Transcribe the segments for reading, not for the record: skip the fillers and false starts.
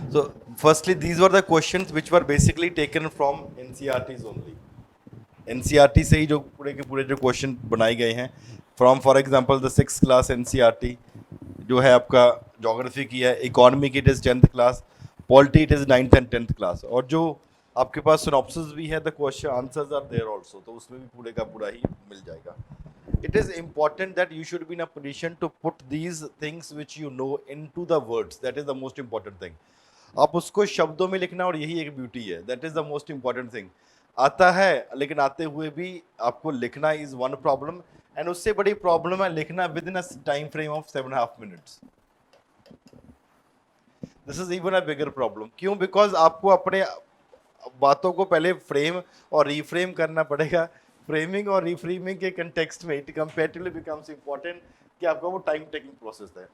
So firstly, these were the questions which were basically taken from NCERTs only. NCERT से ही जो पूरे के पूरे जो क्वेश्चन बनाए गए हैं, from for example the 6th class NCERT जो है आपका ज्योग्राफी की है, इकोनॉमी की it is 10th class, polity it is 9th and 10th class, और जो आपके पास सिनॉप्सिस भी है, the question answers are there also, तो उसमें भी पूरे का पूरा ही मिल जाएगा. It is important that you should be in a position to put these things which you know into the words. That is the most important thing. आप उसको शब्दों में लिखना, और यही एक ब्यूटी है. That is the most important thing. आता है लेकिन आते हुए भी आपको लिखना इज वन प्रॉब्लम, एंड उससे बड़ी प्रॉब्लम है लिखना with in a time frame of 7.5 minutes. This is even a bigger problem. क्यों? बिकॉज आपको अपने बातों को पहले फ्रेम और रीफ्रेम करना पड़ेगा. फ्रेमिंग और रीफ्रेमिंग के कंटेक्स्ट में इट कंपैरेटिवली बिकम्स इंपॉर्टेंट कि आपका वो टाइम टेकिंग प्रोसेस है.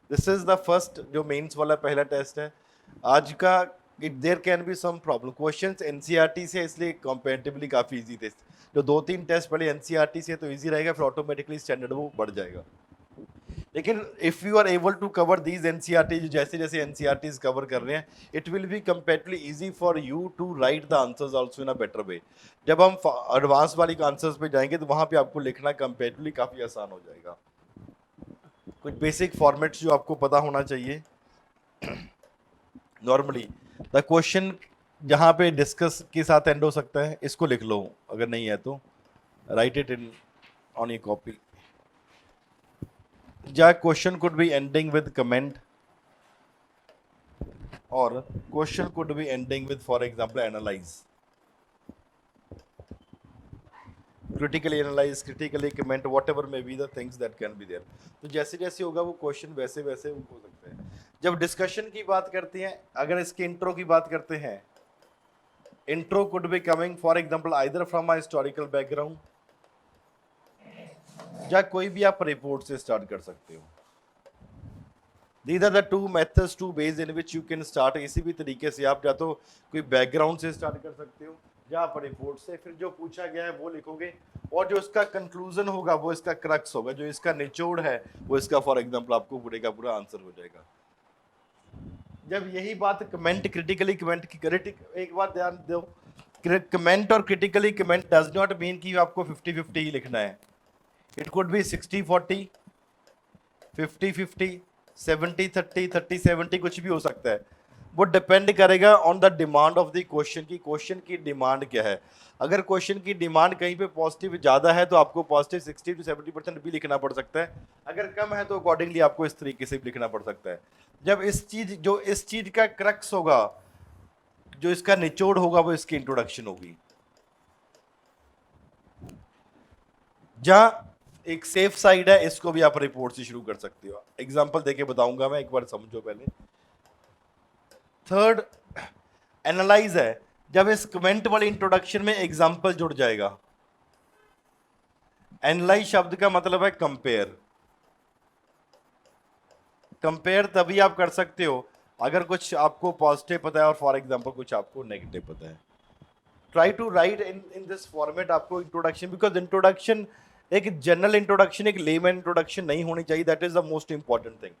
दिस इज द फर्स्ट जो मेंस वाला पहला टेस्ट है आज का. There can be some problem. Questions NCERT से इसलिए कंपैरेटिवली काफ़ी इजी थे. जो 2-3 टेस्ट पहले एनसीईआरटी से तो इजी रहेगा, फिर ऑटोमेटिकली स्टैंडर्ड वो बढ़ जाएगा. लेकिन if you are able to cover these NCERT, जैसे जैसे एनसीईआरटीज कवर कर रहे हैं, it will be comparatively easy for you to write the answers also in a better way. जब हम एडवांस वाली आंसर्स पे जाएंगे तो वहाँ पे आपको लिखना कंपैरेटिवली काफ़ी आसान हो जाएगा. कुछ बेसिक फॉर्मेट्स जो आपको पता होना चाहिए. नॉर्मली द क्वेश्चन जहाँ पे डिस्कस के साथ एंड हो सकता है, इसको लिख लो, अगर नहीं है तो write it in on a copy. या question could be ending with comment, और question could be ending with for example analyse, critically analyze, critically comment, whatever may be the things that can be there. तो जैसे जैसे होगा वो question वैसे वैसे हो सकते हैं. जब डिस्कशन की बात करते हैं, अगर इसके इंट्रो की बात करते हैं, intro could be coming for example either from a historical background, या कोई भी आप रिपोर्ट से स्टार्ट कर सकते हो. These are the two methods, two ways in which you can start. इसी भी तरीके से आप या तो कोई बैकग्राउंड से स्टार्ट कर सकते हो, या आप रिपोर्ट से, फिर जो पूछा गया है वो लिखोगे, और जो इसका कंक्लूजन होगा वो इसका क्रक्स होगा, जो इसका निचोड़ है वो इसका फॉर एग्जांपल आपको पूरे का पूरा आंसर हो जाएगा. जब यही बात कमेंट, क्रिटिकली कमेंट की, एक बात ध्यान दो, कमेंट और critically comment does not mean कि आपको 50-50 ही लिखना है. इट कुड बी 60-40, 50-50, 70-30, 30-70, कुछ भी हो सकता है. वो डिपेंड करेगा on the demand of the question की. क्वेश्चन की डिमांड क्या है? अगर क्वेश्चन की डिमांड कहीं पे पॉजिटिव ज़्यादा है तो आपको पॉजिटिव 60-70% भी लिखना पड़ सकता है. अगर कम है तो अकॉर्डिंगली आपको इस तरीके से भी लिखना पड़ सकता है. जब इस चीज़ का क्रक्स होगा, जो इसका निचोड़ होगा, वो इसकी इंट्रोडक्शन होगी. जहाँ एक सेफ साइड है, इसको भी आप रिपोर्ट से शुरू कर सकते हो. एग्जांपल देके बताऊंगा मैं, एक बार समझो पहले. थर्ड एनालाइज है, जब इस कमेंट वाली इंट्रोडक्शन में एग्जांपल जुड़ जाएगा. एनालाइज शब्द का मतलब है कंपेयर. कंपेयर तभी आप कर सकते हो अगर कुछ आपको पॉजिटिव पता है और फॉर एग्जांपल कुछ आपको नेगेटिव पता है. Try to write in this format. आपको इंट्रोडक्शन, बिकॉज इंट्रोडक्शन एक जनरल इंट्रोडक्शन, एक लेमैन इंट्रोडक्शन नहीं होनी चाहिए. That is the most important thing.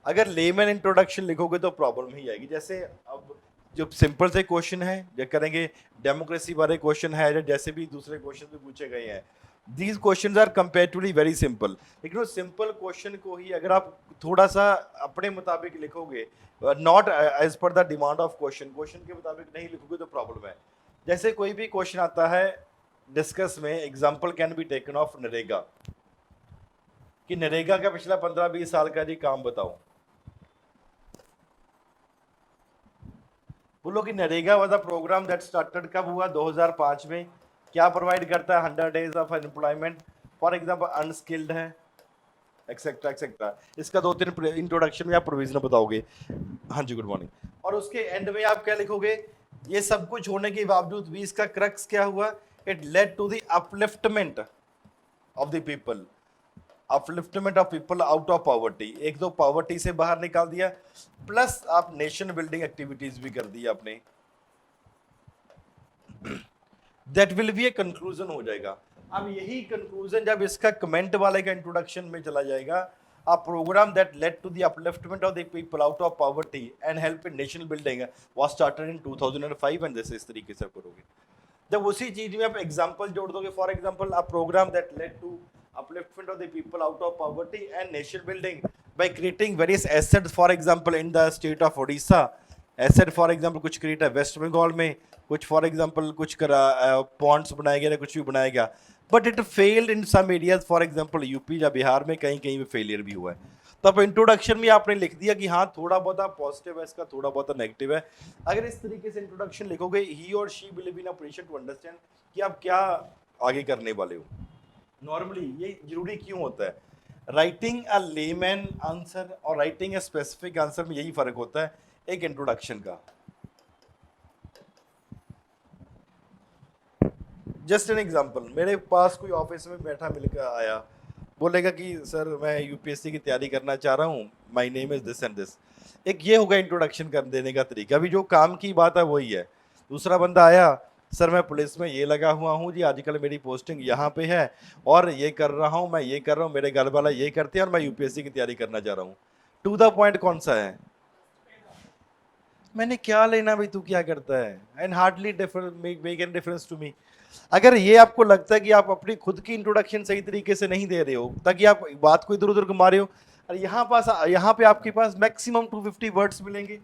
अगर लेमैन इंट्रोडक्शन लिखोगे तो प्रॉब्लम ही आएगी. जैसे अब जो सिंपल से क्वेश्चन है जो करेंगे, डेमोक्रेसी वाले क्वेश्चन है, या जैसे भी दूसरे क्वेश्चन भी पूछे गए हैं, these question are comparatively very simple. लेकिन उस सिंपल क्वेश्चन को ही अगर आप थोड़ा सा अपने मुताबिक लिखोगे, not as per the demand of question, question के मुताबिक नहीं लिखोगे तो प्रॉब्लम है. जैसे कोई भी क्वेश्चन आता है डिस्कस में, example can be taken of NREGA, कि नरेगा का पिछला 15-20 साल का जी काम बताओ. बोलो कि NREGA was a program that started कब हुआ? 2005 में. क्या प्रोवाइड करता है? 100 days of employment for example unskilled है, एक्सेट्रा एक्सेट्रा. इसका 2-3 इंट्रोडक्शन में आप प्रोविजन बताओगे. हाँ जी, गुड मॉर्निंग. और उसके एंड में आप क्या लिखोगे? ये सब कुछ होने के बावजूद भी इसका क्रक्स क्या हुआ? It led to the upliftment of the people, upliftment of people out of poverty. एक तो पॉवर्टी से बाहर निकाल दिया, प्लस आप नेशन बिल्डिंग एक्टिविटीज भी कर दी आपने. That will B a conclusion हो जाएगा. अब यही कंक्लूजन जब इसका कमेंट वाले का इंट्रोडक्शन में चला जाएगा, a program that led to the upliftment of the people out of poverty and help in national building was started in 2005 and this इस तरीके से आप करोगे। जब उसी चीज में आप एग्जांपल जोड़ दोगे, for example a program that led to upliftment of the people out of poverty and nation building by creating various assets, for example in the state of Odisha, asset for example कुछ create है waste Bengal में, कुछ for example कुछ करा Pond's बनाया गया, कुछ भी बनाया गया, but it failed in some areas, for example UP या बिहार में कहीं कहीं में फेलियर भी हुआ है। तो अब इंट्रोडक्शन में आपने लिख दिया कि हाँ थोड़ा बहुत पॉजिटिव है इसका, थोड़ा बहुत नेगेटिव है। अगर इस तरीके से इंट्रोडक्शन लिखोगे, ही और she will be in a position to understand कि आप क्या आगे करने वाले हो। नॉर्मली ये जरूरी क्यों होता है, राइटिंग अ लेमैन आंसर और राइटिंग अ स्पेसिफिक आंसर में यही फर्क होता है एक इंट्रोडक्शन का। जस्ट एन एग्जांपल, मेरे पास कोई ऑफिस में बैठा मिलकर आया, बोलेगा कि सर मैं यूपीएससी की तैयारी करना चाह रहा हूँ, my name is this and this. एक ये होगा इंट्रोडक्शन कर देने का तरीका, अभी जो काम की बात है वही है। दूसरा बंदा आया, सर मैं पुलिस में ये लगा हुआ हूँ जी, आजकल मेरी पोस्टिंग यहाँ पे है और ये कर रहा हूँ, मैं ये कर रहा हूँ, मेरे घर वाला ये करते हैं और मैं यूपीएससी की तैयारी करना चाह रहा हूँ। टू द पॉइंट कौन सा है, मैंने क्या लेना भाई तू क्या करता है, and hardly make an difference to me. अगर ये आपको लगता है कि आप अपनी खुद की इंट्रोडक्शन सही तरीके से नहीं दे रहे हो ताकि आप बात को इधर उधर घुमा रहे हो, और यहाँ पे आपके पास मैक्सिमम 250 वर्ड्स मिलेंगे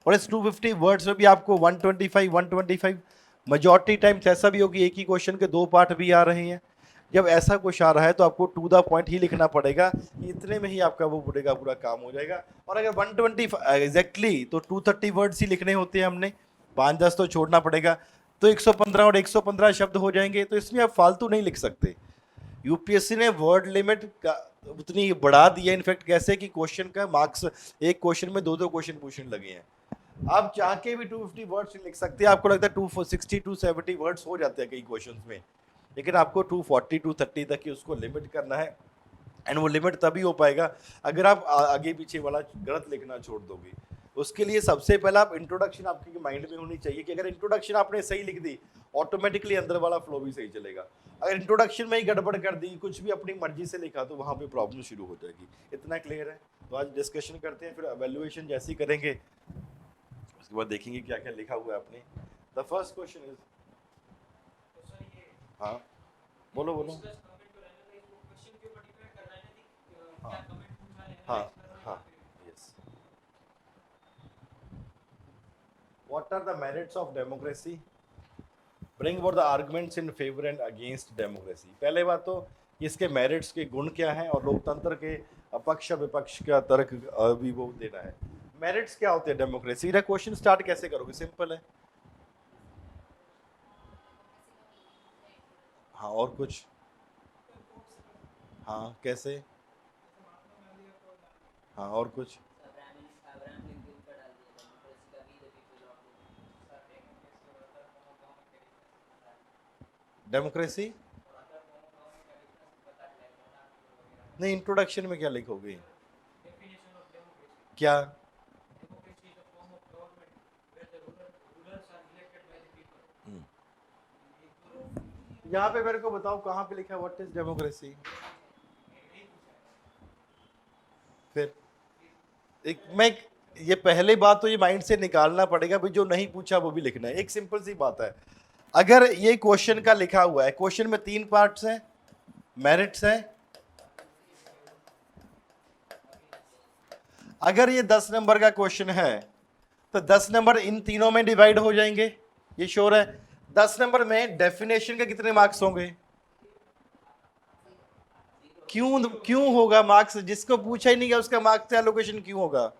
और इस 250 वर्ड्स में भी आपको 125 मेजॉरिटी टाइम्स ऐसा भी होगी एक ही क्वेश्चन के दो पार्ट भी आ रहे हैं। जब ऐसा कुछ आ रहा है तो आपको टू द पॉइंट ही लिखना पड़ेगा, इतने में ही आपका वो पूरा काम हो जाएगा। और अगर 120 एग्जैक्टली तो 230 वर्ड्स ही लिखने होते हैं हमने, 5-10 तो छोड़ना पड़ेगा, तो 115 और 115 शब्द हो जाएंगे। तो इसमें आप फालतू नहीं लिख सकते। यूपीएससी ने वर्ड लिमिट उतनी बढ़ा दी है, इनफैक्ट कैसे कि क्वेश्चन का मार्क्स एक क्वेश्चन में दो क्वेश्चन पूछने लगे हैं। आप चाह के भी 250 वर्ड्स लिख सकते हैं, आपको लगता है 260 270 वर्ड्स हो जाते हैं कई क्वेश्चंस में, लेकिन आपको 240 230 तक ही उसको लिमिट करना है। एंड वो लिमिट तभी हो पाएगा अगर आप आगे पीछे वाला गलत लिखना छोड़ दोगे। उसके लिए सबसे पहला आप इंट्रोडक्शन आपके माइंड में होनी चाहिए कि अगर इंट्रोडक्शन आपने सही लिख दी, ऑटोमेटिकली अंदर वाला फ्लो भी सही चलेगा। अगर इंट्रोडक्शन में ही गड़बड़ कर दी, कुछ भी अपनी मर्जी से लिखा, तो वहाँ पे प्रॉब्लम शुरू हो जाएगी। इतना क्लियर है? तो आज डिस्कशन करते हैं, फिर एवेल्युएशन जैसी करेंगे, उसके बाद देखेंगे क्या क्या लिखा हुआ है आपने। द फर्स्ट क्वेश्चन इज, हाँ बोलो बोलो। हाँ हाँ हाँ, yes. What are the merits of democracy? Bring forth the arguments in favor and against democracy. पहले बात तो इसके मेरिट्स के गुण क्या हैं और लोकतंत्र के अपक्ष विपक्ष का तर्क भी वो देना है। मेरिट्स क्या होते हैं डेमोक्रेसी का? क्वेश्चन स्टार्ट कैसे करोगे? सिंपल है। हाँ और कुछ? हाँ कैसे? हाँ और कुछ? डेमोक्रेसी नहीं, इंट्रोडक्शन में क्या लिखोगे? क्या? यहाँ पे मेरे को बताओ कहाँ पे लिखा है व्हाट इज डेमोक्रेसी? फिर ये पहले बात तो ये माइंड से निकालना पड़ेगा भाई, जो नहीं पूछा वो भी लिखना है। एक सिंपल सी बात है, अगर ये क्वेश्चन का लिखा हुआ है, क्वेश्चन में 3 पार्ट्स हैं, मेरिट्स है, अगर ये 10 नंबर का क्वेश्चन है तो 10 नंबर इन तीनों में डिवाइड हो जाएंगे, ये श्योर है। 10 नंबर में डेफिनेशन के कितने मार्क्स होंगे? क्यों होगा मार्क्स? जिसको पूछा ही नहीं गया उसका मार्क्स से एलोकेशन क्यों होगा?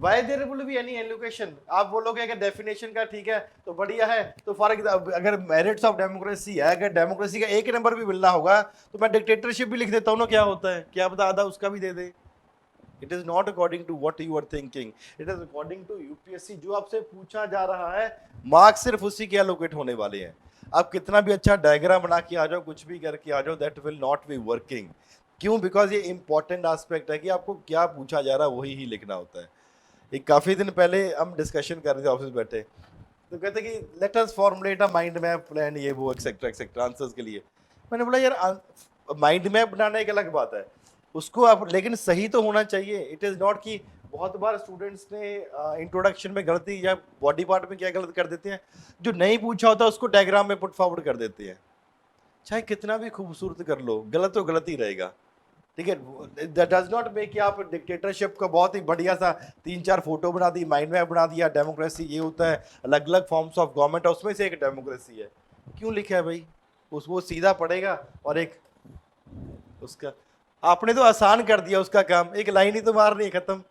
Why there will be any allocation? आप बोलोगे अगर डेफिनेशन का ठीक है तो बढ़िया है, तो फॉर एग्जाम्पल अगर मेरिट्स ऑफ डेमोक्रेसी है, अगर डेमोक्रेसी का 1 नंबर भी मिलना होगा तो मैं डिक्टेटरशिप भी लिख देता हूँ ना, क्या होता है, क्या पता आधा उसका भी दे दे। It is not according to what you are thinking, it is according to UPSC. जो आपसे पूछा जा रहा है मार्क्स सिर्फ उसी के एलोकेट होने वाले हैं। आप कितना भी अच्छा डायग्राम बना के आ जाओ, कुछ भी करके आ जाओ, that will not be working. क्यों? बिकॉज ये इंपॉर्टेंट एस्पेक्ट है कि आपको क्या पूछा जा रहा है वही ही लिखना होता है। एक काफ़ी दिन पहले हम डिस्कशन कर रहे थे ऑफिस बैठे, तो कहते कि let us formulate a mind map plan, ये वो एक्सेट्रा एक्सेट्रा आंसर्स के लिए। मैंने बोला यार माइंड मैप बनाना एक अलग बात है, उसको आप, लेकिन सही तो होना चाहिए। इट इज नॉट कि बहुत बार स्टूडेंट्स ने इंट्रोडक्शन में गलती या बॉडी पार्ट में क्या गलत कर देते हैं, जो नहीं पूछा होता उसको डायग्राम में पुट फॉरवर्ड कर देते हैं। चाहे कितना भी खूबसूरत कर लो, गलत तो गलत ही रहेगा। ठीक है, दैट डज नॉट मेक कि आप डिक्टेटरशिप का बहुत ही बढ़िया सा 3-4 फोटो बना दी, माइंड मैप बना दिया, डेमोक्रेसी ये होता है, अलग अलग फॉर्म्स ऑफ गवर्नमेंट है, उसमें से एक डेमोक्रेसी है। क्यों लिखा है भाई? उस वो सीधा पड़ेगा और एक उसका, आपने तो आसान कर दिया उसका काम, एक लाइन ही तो मारनी है, खत्म।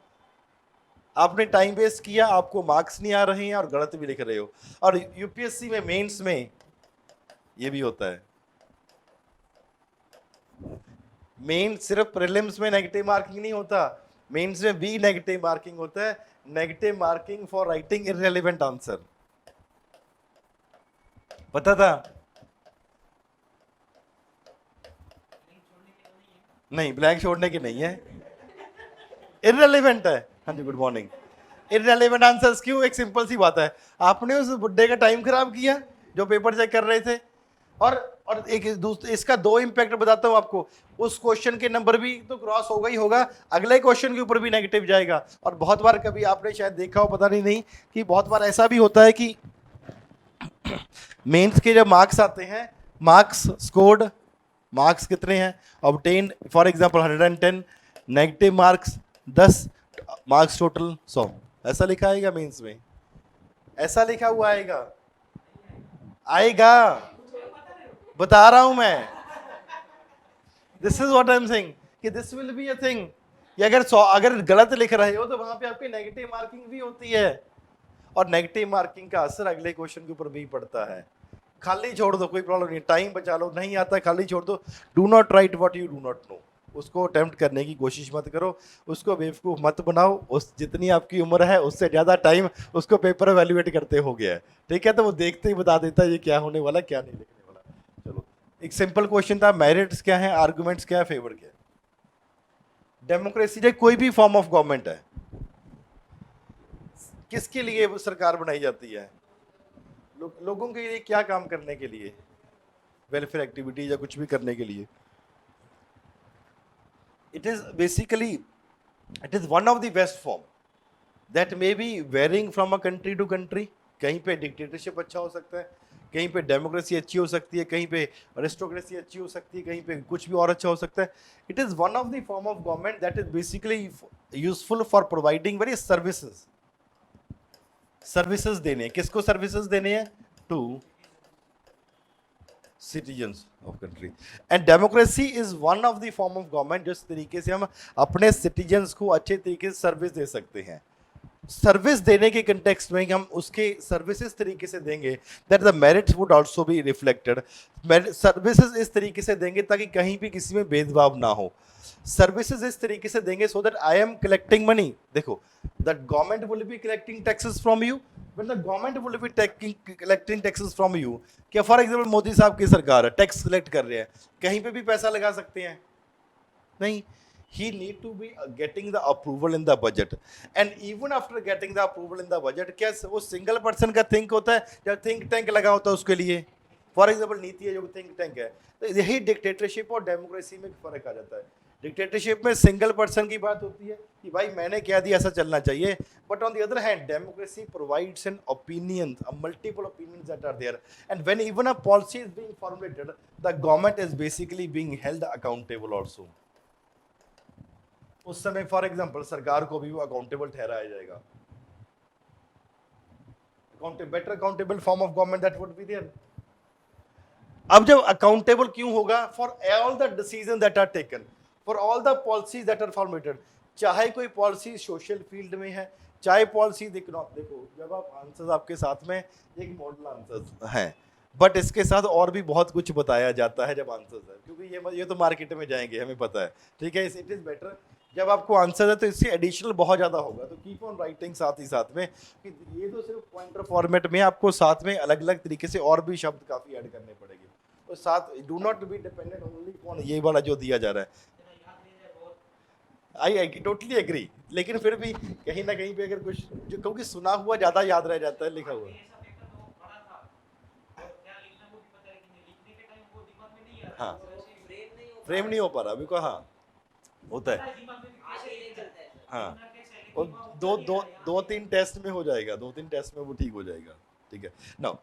आपने टाइम वेस्ट किया, आपको मार्क्स नहीं आ रहे हैं और गलत भी लिख रहे हो। और यूपीएससी में मेंस में ये भी होता है। मेन सिर्फ प्रीलिम्स में नेगेटिव मार्किंग नहीं होता, मेंस में भी नेगेटिव मार्किंग होता है। Negative marking for writing irrelevant answer, पता था? नहीं, ब्लैंक छोड़ने की नहीं है, इररिलेवेंट है। हाँ जी, गुड मॉर्निंग। इररिलेवेंट आंसर्स क्यों? एक सिंपल सी बात है, आपने उस बुड्ढे का टाइम खराब किया जो पेपर चेक कर रहे थे। और एक इसका दो इम्पैक्ट बताता हूं आपको। उस क्वेश्चन के नंबर भी तो क्रॉस होगा ही होगा, अगले क्वेश्चन के ऊपर भी नेगेटिव जाएगा। और बहुत बार, कभी आपने शायद देखा हो, पता नहीं कि बहुत बार ऐसा भी होता है कि मेंस के जब मार्क्स आते हैं, मार्क्स स्कोर्ड, मार्क्स कितने हैं obtain, for example 110, negative marks 10, marks total 100, ऐसा लिखा आएगा मेंस में, ऐसा लिखा हुआ आएगा, आएगा, बता रहा हूं मैं। This is what I am saying कि this will be a thing कि अगर गलत लिख रहे हो तो वहां पे आपकी नेगेटिव मार्किंग भी होती है, और नेगेटिव मार्किंग का असर अगले क्वेश्चन के ऊपर भी पड़ता है। खाली छोड़ दो, कोई प्रॉब्लम नहीं, टाइम बचा लो, नहीं आता खाली छोड़ दो। Do not right what you do not no, उसको अटेम्प्ट करने की कोशिश मत करो, उसको बेवकूफ मत बनाओ। उस जितनी आपकी उम्र है उससे ज्यादा टाइम उसको पेपर एवेल्युएट करते हो गया है, ठीक है? तो वो देखते ही बता देता है ये क्या होने वाला, क्या नहीं लिखने वाला। चलो, एक सिंपल क्वेश्चन था, मेरिट्स क्या है, आर्गुमेंट्स क्या है, फेवर क्या है। डेमोक्रेसी जो कोई भी फॉर्म ऑफ गवर्नमेंट है, किसके लिए वो सरकार बनाई जाती है? लोगों के लिए, क्या काम करने के लिए? वेलफेयर एक्टिविटीज या कुछ भी करने के लिए। It is basically, it is one of the best form that may be varying from a country to country. कहीं पे डिक्टेटरशिप अच्छा हो सकता है, कहीं पे डेमोक्रेसी अच्छी हो सकती है, कहीं पे अरिस्टोक्रेसी अच्छी हो सकती है, कहीं पे कुछ भी और अच्छा हो सकता है। It is one of the form of government that is basically useful for providing very services. Services देने, किसको सर्विसेज देने हैं? To citizens of country. And democracy is one of the form of government जिस तरीके से हम अपने citizens को अच्छे तरीके से सर्विस दे सकते हैं। सर्विस देने के कंटेक्स्ट में हम उसके सर्विसेज तरीके से देंगे that the merits would also be reflected. Services इस तरीके से देंगे ताकि कहीं भी किसी में भेदभाव ना हो। सर्विसेज इस तरीके से देंगे so that I am collecting money, देखो, the government will be collecting taxes from you, when the government will be collecting taxes from you। क्या फॉर एग्जाम्पल मोदी साहब की सरकार है, टैक्स कलेक्ट कर रहे हैं, कहीं पे भी पैसा लगा सकते हैं? नहीं, he need to be getting the approval in the budget, and even after getting the approval in the budget, क्या वो सिंगल पर्सन का थिंक होता है या थिंक टैंक लगा होता है उसके लिए? For example NITI Aayog think tank है। तो यही डिक्टेटरशिप और डेमोक्रेसी में फर्क आ जाता है। डिक्टेटरशिप में सिंगल पर्सन की बात होती है कि भाई मैंने क्या दिया, ऐसा चलना चाहिए, but on the other hand democracy provides an opinion, multiple opinions that are there, and when even a policy is being formulated, the government is basically being held accountable also. उस समय फॉर एग्जांपल सरकार को भी वो accountable ठहराया जाएगा। Better accountable form of government that would be there. अब जब अकाउंटेबल क्यों होगा? For all the decision that are taken, for all the policies that are formulated, चाहे कोई पॉलिसी सोशल फील्ड में है, चाहे पॉलिसी देखो, जब आप आंसर्स आपके साथ में एक मॉडल आंसर्स है, बट इसके साथ और भी बहुत कुछ बताया जाता है जब आंसर्स है, क्योंकि ये तो मार्केट में जाएंगे, हमें पता है, ठीक है? इट इज बेटर जब आपको आंसर है तो इससे एडिशनल बहुत ज़्यादा होगा, तो कीप ऑन राइटिंग साथ ही साथ में कि ये तो सिर्फ पॉइंटर फॉर्मेट में, आपको साथ में अलग अलग तरीके से और भी शब्द काफ़ी ऐड करने पड़ेंगे, तो साथ do not be dependent only on ये वाला जो दिया जा रहा है। आई टोटली एग्री, लेकिन फिर भी कहीं ना कहीं पे अगर कुछ जो, क्योंकि सुना हुआ ज़्यादा याद रह जाता है लिखा हुआ। हाँ, फ्रेम नहीं हो पा रहा अभी को, हाँ, होता है। हाँ, और दो दो दो तीन टेस्ट में हो जाएगा, 2-3 टेस्ट में वो ठीक हो जाएगा। ठीक है, now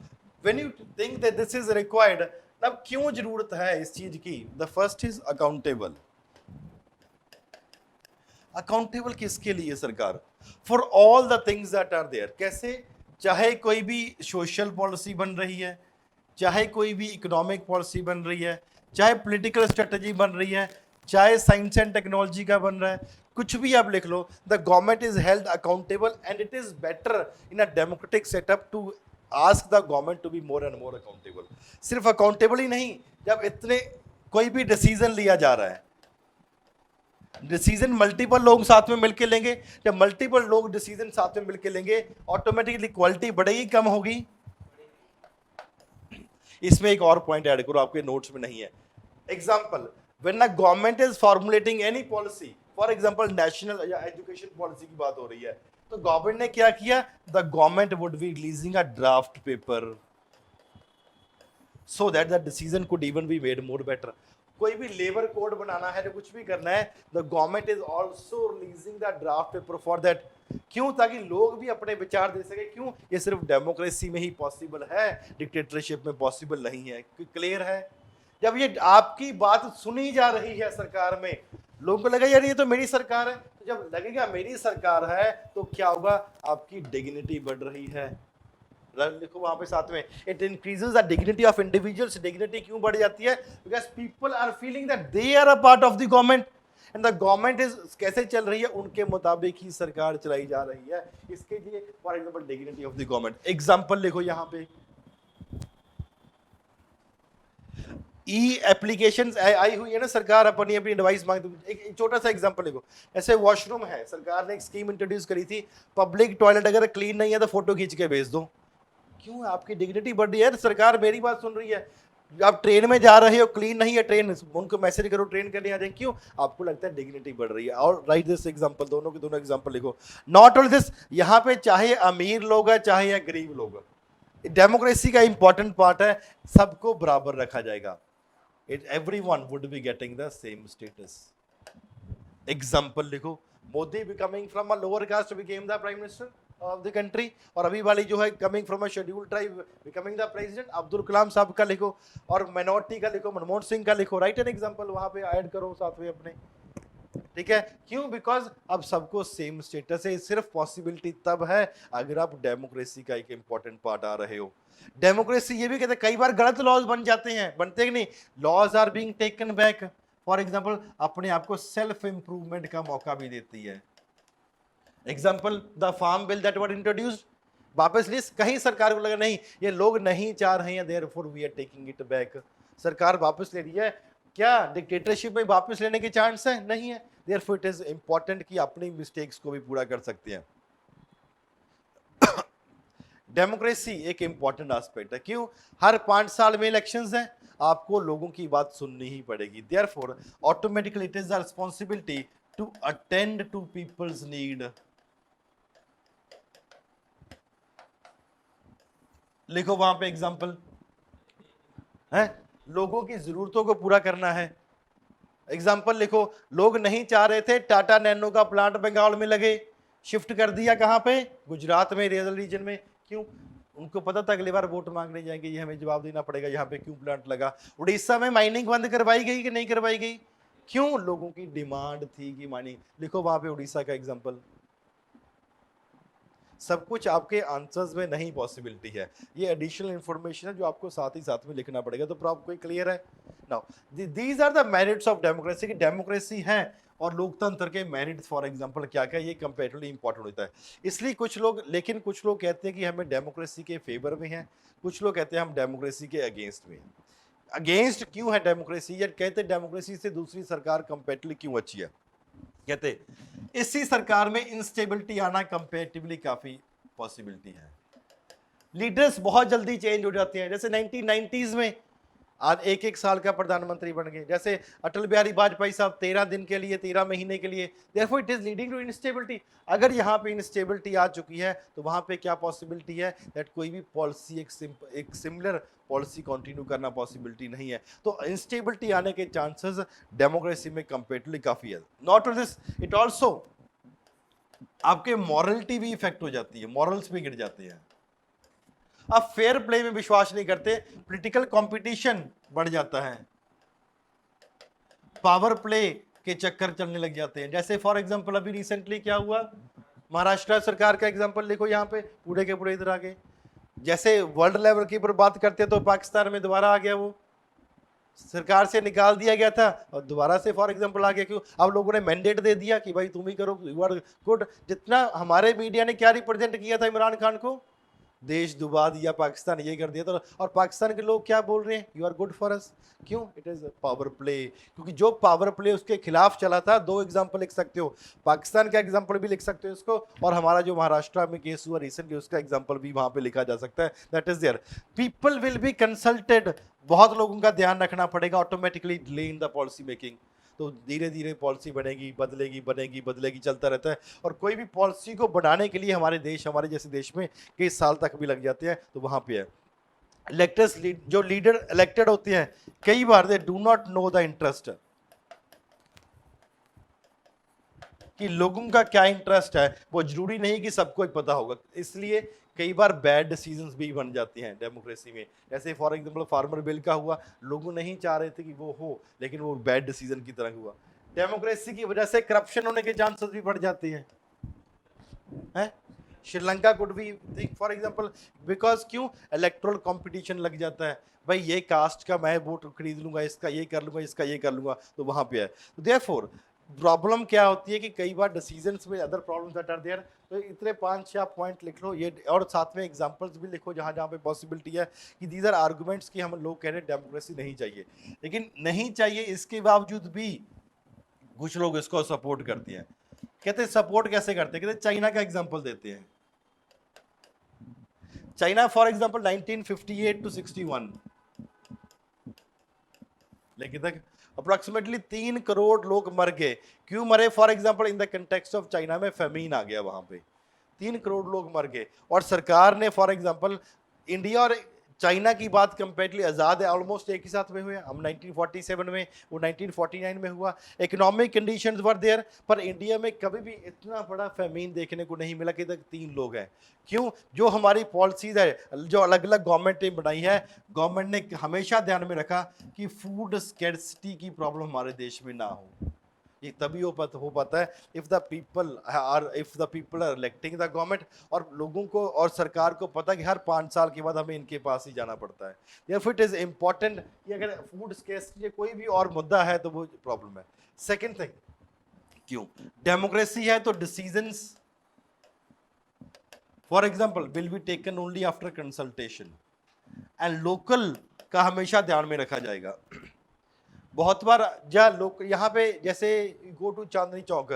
when you think that this is required, अब क्यों जरूरत है इस चीज की? The first is accountable. Accountable किसके लिए सरकार? For all the things that are there. कैसे? चाहे कोई भी सोशल पॉलिसी बन रही है, चाहे कोई भी इकोनॉमिक पॉलिसी बन रही है, चाहे पॉलिटिकल स्ट्रेटजी बन रही है, चाहे साइंस एंड टेक्नोलॉजी का बन रहा है, कुछ भी आप लिख लो, the government is held accountable and it is better in a democratic setup to ask the government to be more and more accountable. सिर्फ अकाउंटेबल ही नहीं, जब इतने कोई भी डिसीजन लिया जा रहा है, डिसीजन मल्टीपल लोग साथ में मिलकर लेंगे, जब मल्टीपल लोग डिसीजन साथ में मिलकर लेंगे, ऑटोमेटिकली क्वालिटी बढ़ेगी कम होगी? इसमें एक और पॉइंट ऐड करो, आपके नोट्स में नहीं है। Example, when a government is formulating any policy, for example national या एजुकेशन पॉलिसी की बात हो रही है, तो गवर्नमेंट ने क्या किया? The government would be releasing a draft paper so that the decision could even be made more better. कोई भी लेबर कोड बनाना है, जो कुछ भी करना है, the government is also releasing the draft paper for that. क्यों? ताकि लोग भी अपने विचार दे सके। क्यों? ये सिर्फ डेमोक्रेसी में ही पॉसिबल है, डिक्टेटरशिप में पॉसिबल नहीं है। क्लियर है? जब ये आपकी बात सुनी जा रही है सरकार में, लोगों को लगा यार ये तो मेरी सरकार है, तो जब लगेगा मेरी सरकार है तो क्या होगा? आपकी डिग्निटी बढ़ रही है। लिखो वहां पे साथ में, it increases the dignity of individuals. Dignity क्यों बढ़ जाती है? Because people are feeling that they are a part of the government and the government is कैसे चल रही है, उनके मुताबिक ही सरकार चलाई जा रही है। इसके लिए for example dignity of the government. Example लिखो यहां पे, ई एप्लीकेशंस आई हुई है ना, सरकार अपनी अपनी डिवाइस मांगती। एक छोटा सा एग्जांपल लिखो, ऐसे वॉशरूम है, सरकार ने एक स्कीम इंट्रोड्यूस करी थी, पब्लिक टॉयलेट अगर क्लीन नहीं है तो फोटो खींच के भेज दो। क्यों? आपकी डिग्निटी बढ़ रही है, सरकार मेरी बात सुन रही है। आप ट्रेन में जा रहे हो, क्लीन नहीं है ट्रेन, उनको मैसेज करो ट्रेन करने आ जाए। क्यों? आपको लगता है डिग्निटी बढ़ रही है। और राइट दिस एग्जांपल, दोनों के दोनों एग्जांपल लिखो। नॉट ओनली दिस, यहाँ पे चाहे अमीर लोग है चाहे या गरीब लोग, डेमोक्रेसी का इंपॉर्टेंट पार्ट है, सबको बराबर रखा जाएगा। Everyone would be getting the same status. Example लिखो, Modi becoming from a lower caste became the prime minister of the country, और अभी वाली जो है coming from a scheduled tribe becoming the president. Abdul Kalam sahab का लिखो, और माइनॉरिटी का लिखो, मनमोहन सिंह का लिखो। राइट एन एग्जांपल वहां पे ऐड करो साथ में अपने। ठीक है? क्यों? बिकॉज अब सबको सेम स्टेटस है। सिर्फ पॉसिबिलिटी तब है अगर आप डेमोक्रेसी का एक इंपॉर्टेंट पार्ट आ रहे हो। डेमोक्रेसी ये भी कहते हैं, कई बार गलत लॉज बन जाते हैं, बनते कि नहीं? Laws are being taken back. For example, अपने आप को सेल्फ इंप्रूवमेंट का मौका भी देती है। Example, the farm bill that were introduced, वापस लिस्ट। कहीं सरकार को लगा नहीं ये लोग नहीं चाह रहे हैं, therefore we are taking it back, सरकार वापस ले रही है। क्या डिक्टेटरशिप में वापस लेने के चांस है? नहीं है। देयरफॉर इट इज इंपॉर्टेंट कि अपनी मिस्टेक्स को भी पूरा कर सकते हैं। डेमोक्रेसी एक इंपॉर्टेंट एस्पेक्ट है। क्यों? हर 5 साल में इलेक्शंस हैं, आपको लोगों की बात सुननी ही पड़ेगी। Therefore automatically it is the responsibility to attend to people's need. लिखो वहां पे एग्जाम्पल है, लोगों की जरूरतों को पूरा करना है। एग्जाम्पल लिखो, लोग नहीं चाह रहे थे टाटा नैनो का प्लांट बंगाल में लगे, शिफ्ट कर दिया कहां पे? गुजरात में, रीजनल रीजन में। क्यों? उनको पता था अगली बार वोट मांगने जाएंगे, ये हमें जवाब देना पड़ेगा यहाँ पे क्यों प्लांट लगा। उड़ीसा में माइनिंग बंद करवाई गई कि नहीं करवाई गई? क्यों? लोगों की डिमांड थी कि माइनिंग। लिखो वहां पे उड़ीसा का एग्जाम्पल। सब कुछ आपके आंसर्स में नहीं पॉसिबिलिटी है, ये एडिशनल इंफॉर्मेशन है जो आपको साथ ही साथ में लिखना पड़ेगा। तो आपको क्लियर है? Now these are the merits of democracy. की डेमोक्रेसी है और लोकतंत्र के मेरिट्स फॉर एग्जांपल क्या क्या, ये कंपैरेटिवली इंपॉर्टेंट होता है। इसलिए कुछ लोग, लेकिन कुछ लोग कहते हैं कि हमें डेमोक्रेसी के फेवर में है, कुछ लोग कहते हैं हम डेमोक्रेसी के अगेंस्ट में। अगेंस्ट क्यों है डेमोक्रेसी? या कहते हैं डेमोक्रेसी से दूसरी सरकार कंपैरेटिवली क्यों अच्छी है? कहते इसी सरकार में इंस्टेबिलिटी आना कंपैरेटिवली काफी पॉसिबिलिटी है। लीडर्स बहुत जल्दी चेंज हो जाते हैं। जैसे 1990s में आज एक एक साल का प्रधानमंत्री बन गए। जैसे अटल बिहारी वाजपेयी साहब 13 दिन के लिए, 13 महीने के लिए। Therefore it is leading to instability. अगर यहाँ पे इंस्टेबिलिटी आ चुकी है तो वहाँ पे क्या पॉसिबिलिटी है दैट कोई भी पॉलिसी एक सिमिलर पॉलिसी कंटिन्यू करना पॉसिबिलिटी नहीं है। तो इंस्टेबिलिटी आने के चांसेस डेमोक्रेसी में कंपेरेटिवली काफी है। नॉट दिस, इट ऑल्सो आपके मॉरलिटी भी इफेक्ट हो जाती है, मॉरल्स भी गिर जाते हैं। आप फेयर प्ले में विश्वास नहीं करते, पॉलिटिकल कंपटीशन बढ़ जाता है, पावर प्ले के चक्कर चलने लग जाते हैं। जैसे फॉर एग्जांपल अभी रिसेंटली क्या हुआ, महाराष्ट्र सरकार का एग्जांपल देखो, यहाँ पे पूरे के पूरे इधर आ गए। जैसे वर्ल्ड लेवल की पर बात करते हैं तो पाकिस्तान में दोबारा आ गया, वो सरकार से निकाल दिया गया था और दोबारा से फॉर एग्जांपल आ गया। क्यों? अब लोगों ने मैंडेट दे दिया कि भाई तुम ही करो, यू आर गुड। जितना हमारे मीडिया ने क्या रिप्रेजेंट किया था इमरान खान को, देश डुबा दिया, पाकिस्तान ये कर दिया। तो और पाकिस्तान के लोग क्या बोल रहे हैं, you are good for us. क्यों? It is power play. क्योंकि जो पावर प्ले उसके खिलाफ चला था, दो एग्जांपल लिख सकते हो, पाकिस्तान का एग्जांपल भी लिख सकते हो इसको, और हमारा जो महाराष्ट्र में केस हुआ रिसेंटली उसका एग्जांपल भी वहां पे लिखा जा सकता है। That is there, people will be consulted. बहुत लोगों का ध्यान रखना पड़ेगा, automatically delay in the policy making. तो धीरे धीरे पॉलिसी बनेगी, बदलेगी, बनेगी, बदलेगी, चलता रहता है। और कोई भी पॉलिसी को बनाने के लिए हमारे देश, हमारे जैसे देश में कई साल तक भी लग जाते हैं। तो वहां पे है इलेक्टर्स, जो लीडर इलेक्टेड होते हैं, कई बार they do not know the interest, कि लोगों का क्या इंटरेस्ट है। वो जरूरी नहीं कि सबको पता होगा, इसलिए कई बार बैड डिसीजंस भी बन जाते हैं डेमोक्रेसी में। जैसे फॉर एग्जांपल फार्मर बिल का हुआ, लोग नहीं चाह रहे थे कि वो हो, लेकिन वो बैड डिसीजन की तरह हुआ। डेमोक्रेसी की वजह से करप्शन होने के चांसेस भी बढ़ जाते हैं, हैं? श्रीलंका कुड भी थिंक फॉर एग्जांपल, बिकॉज क्यों? इलेक्टोरल कंपटीशन लग जाता है, भाई ये कास्ट का मैं वोट खरीद लूंगा, इसका ये कर लूंगा, इसका ये कर लूंगा, तो वहां पे है। तो देयरफॉर प्रॉब्लम क्या होती है कि कई बार डिसीजंस में other problems that are there. तो इतने 5-6 पॉइंट लिख लो ये, और साथ में एग्जांपल्स भी लिखो जहां जहां पे पॉसिबिलिटी है कि दीज आर आर्गुमेंट्स कि हम लोग कह रहे हैं डेमोक्रेसी नहीं चाहिए। लेकिन नहीं चाहिए इसके बावजूद भी कुछ लोग इसको सपोर्ट करते हैं। कहते हैं सपोर्ट कैसे करते हैं, कहते चाइना का एग्जांपल देते हैं। चाइना फॉर एग्जांपल 1958 टू 61 लेकिन तक अप्रोक्सीमेटली 3 करोड़ लोग मर गए। क्यों मरे? For example in the context of China में फेमीन आ गया, वहां पे 3 करोड़ लोग मर गए। और सरकार ने फॉर एग्जांपल, इंडिया और चाइना की बात कंपेरेटली आज़ाद है, ऑलमोस्ट एक ही साथ में हुए। हम 1947 में, वो 1949 में हुआ। इकोनॉमिक कंडीशंस वर देयर, पर इंडिया में कभी भी इतना बड़ा फेमीन देखने को नहीं मिला कि तक 3 लोग हैं। क्यों? जो हमारी पॉलिसीज है, जो अलग अलग गवर्नमेंट ने बनाई है, गवर्नमेंट ने हमेशा ध्यान में रखा कि फूड स्कैर्सिटी की प्रॉब्लम हमारे देश में ना हो। ये तभी हो पाता है if the people are electing the government, और लोगों को और सरकार को पता कि हर 5 साल के बाद हमें इनके पास ही जाना पड़ता है। देयरफॉर इट इज इंपॉर्टेंट कि अगर फूड स्कैर्सिटी कोई भी और मुद्दा है तो वो प्रॉब्लम है। सेकंड थिंग, क्यों? डेमोक्रेसी है तो decisions for example will be taken only after consultation, and local का हमेशा ध्यान में रखा जाएगा। बहुत बार जा लोग यहाँ पे, जैसे go to Chandni Chowk,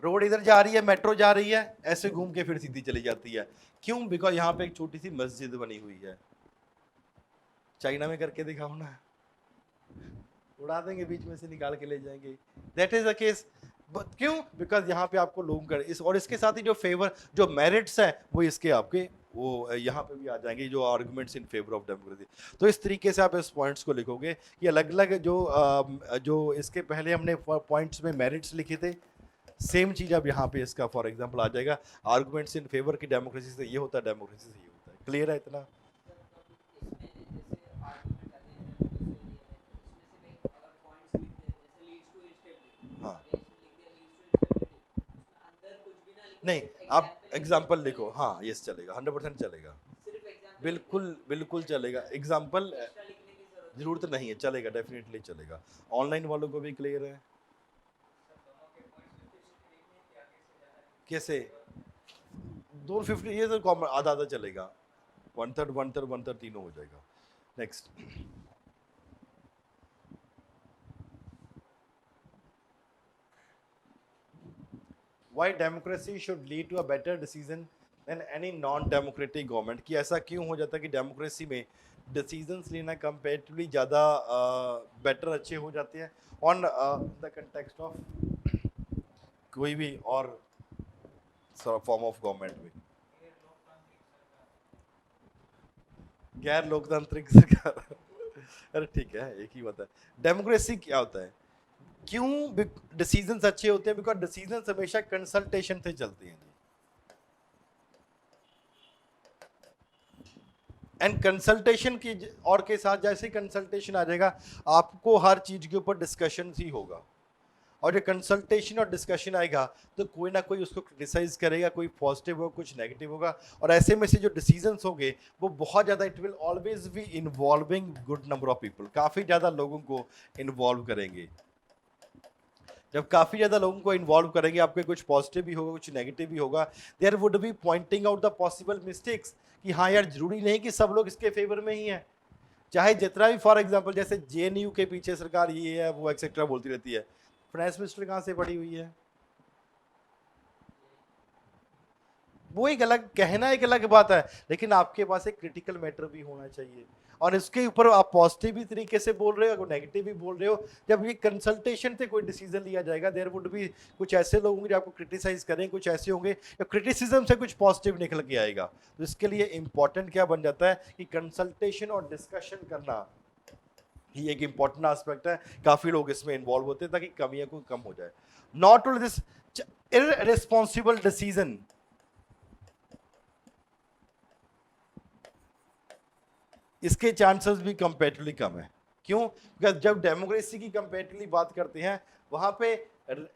road इधर जा रही है, मेट्रो जा रही है, ऐसे घूम के फिर सीधी चली जाती है। क्यों? बिकॉज यहाँ पे एक छोटी सी मस्जिद बनी हुई है। चाइना में करके दिखाओ ना, उड़ा देंगे, बीच में से निकाल के ले जाएंगे। That is the case. क्यों? बिकॉज यहाँ पे आपको लोगों का और इसके साथ ही जो फेवर, जो मेरिट्स है, वो इसके आपके वो यहाँ पे भी आ जाएंगे, जो arguments in favour of democracy. तो इस तरीके से आप इस पॉइंट्स को लिखोगे कि अलग अलग जो इसके पहले हमने पॉइंट्स में मेरिट्स लिखे थे, सेम चीज अब यहाँ पे इसका फॉर एग्जाम्पल आ जाएगा, आर्गुमेंट्स इन फेवर की डेमोक्रेसी से ये होता है, डेमोक्रेसी से ये होता है। क्लियर है इतना? हाँ, नहीं आप एग्जाम्पल लिखो, हाँ यस चलेगा, 100% चलेगा, बिल्कुल बिल्कुल चलेगा। एग्जाम्पल जरूरत नहीं है, चलेगा, डेफिनेटली चलेगा। ऑनलाइन वालों को भी क्लियर है? कैसे? 250 ये तो कॉमन, आधा आधा चलेगा, 1/3 1/3 1/3 तीनों हो जाएगा। Next, why democracy should lead to a better decision and any non democratic government कि ऐसा क्यों हो जाता है कि डेमोक्रेसी में डिसीजंस लेना कंपेरेटिवली ज़्यादा बेटर अच्छे हो जाते हैं ऑन द कंटेक्स्ट ऑफ कोई भी और फॉर्म ऑफ गवर्नमेंट में। गैर लोकतांत्रिक सरकार अरे ठीक है, एक ही बात है। डेमोक्रेसी क्या होता है, क्यों डिसीजंस अच्छे होते हैं? बिकॉज डिसीजंस हमेशा कंसल्टेशन से चलते हैं एंड कंसल्टेशन की और के साथ जैसे कंसल्टेशन आ जाएगा आपको हर चीज के ऊपर डिस्कशन ही होगा, और जो कंसल्टेशन और डिस्कशन आएगा तो कोई ना कोई उसको क्रिटिसाइज करेगा, कोई पॉजिटिव होगा कुछ नेगेटिव होगा, और ऐसे में से जो डिसीजंस होंगे वो बहुत ज़्यादा it will always be involving good number of people, काफ़ी ज़्यादा लोगों को इन्वॉल्व करेंगे। जब काफ़ी ज़्यादा लोगों को इन्वॉल्व करेंगे आपके कुछ पॉजिटिव भी होगा कुछ नेगेटिव भी होगा, there would be pointing out the possible mistakes कि हाँ यार जरूरी नहीं कि सब लोग इसके फेवर में ही हैं, चाहे जितना भी फॉर एग्जांपल जैसे जेएनयू के पीछे सरकार ये है वो एक्सेट्रा बोलती रहती है, फाइनेंस मिनिस्टर कहाँ से पड़ी हुई है, वो एक अलग कहना एक अलग बात है, लेकिन आपके पास एक क्रिटिकल मैटर भी होना चाहिए और इसके ऊपर आप पॉजिटिव भी तरीके से बोल रहे हो नेगेटिव भी बोल रहे हो। जब ये कंसल्टेशन से कोई डिसीजन लिया जाएगा देयर वुड भी कुछ ऐसे लोग होंगे जो आपको क्रिटिसाइज करें, कुछ ऐसे होंगे जो क्रिटिसिज्म से कुछ पॉजिटिव निकल के आएगा। तो इसके लिए इंपॉर्टेंट क्या बन जाता है कि कंसल्टेशन और डिस्कशन करना ही एक इंपॉर्टेंट एस्पेक्ट है, काफी लोग इसमें इन्वॉल्व होते हैं ताकि कमियां को कम हो जाए। Not only this, irresponsible decision, इसके चांसेस भी कंपेरेटिवली कम है। क्यों? बिकॉज जब डेमोक्रेसी की कंपेरेटिवली बात करते हैं वहां पे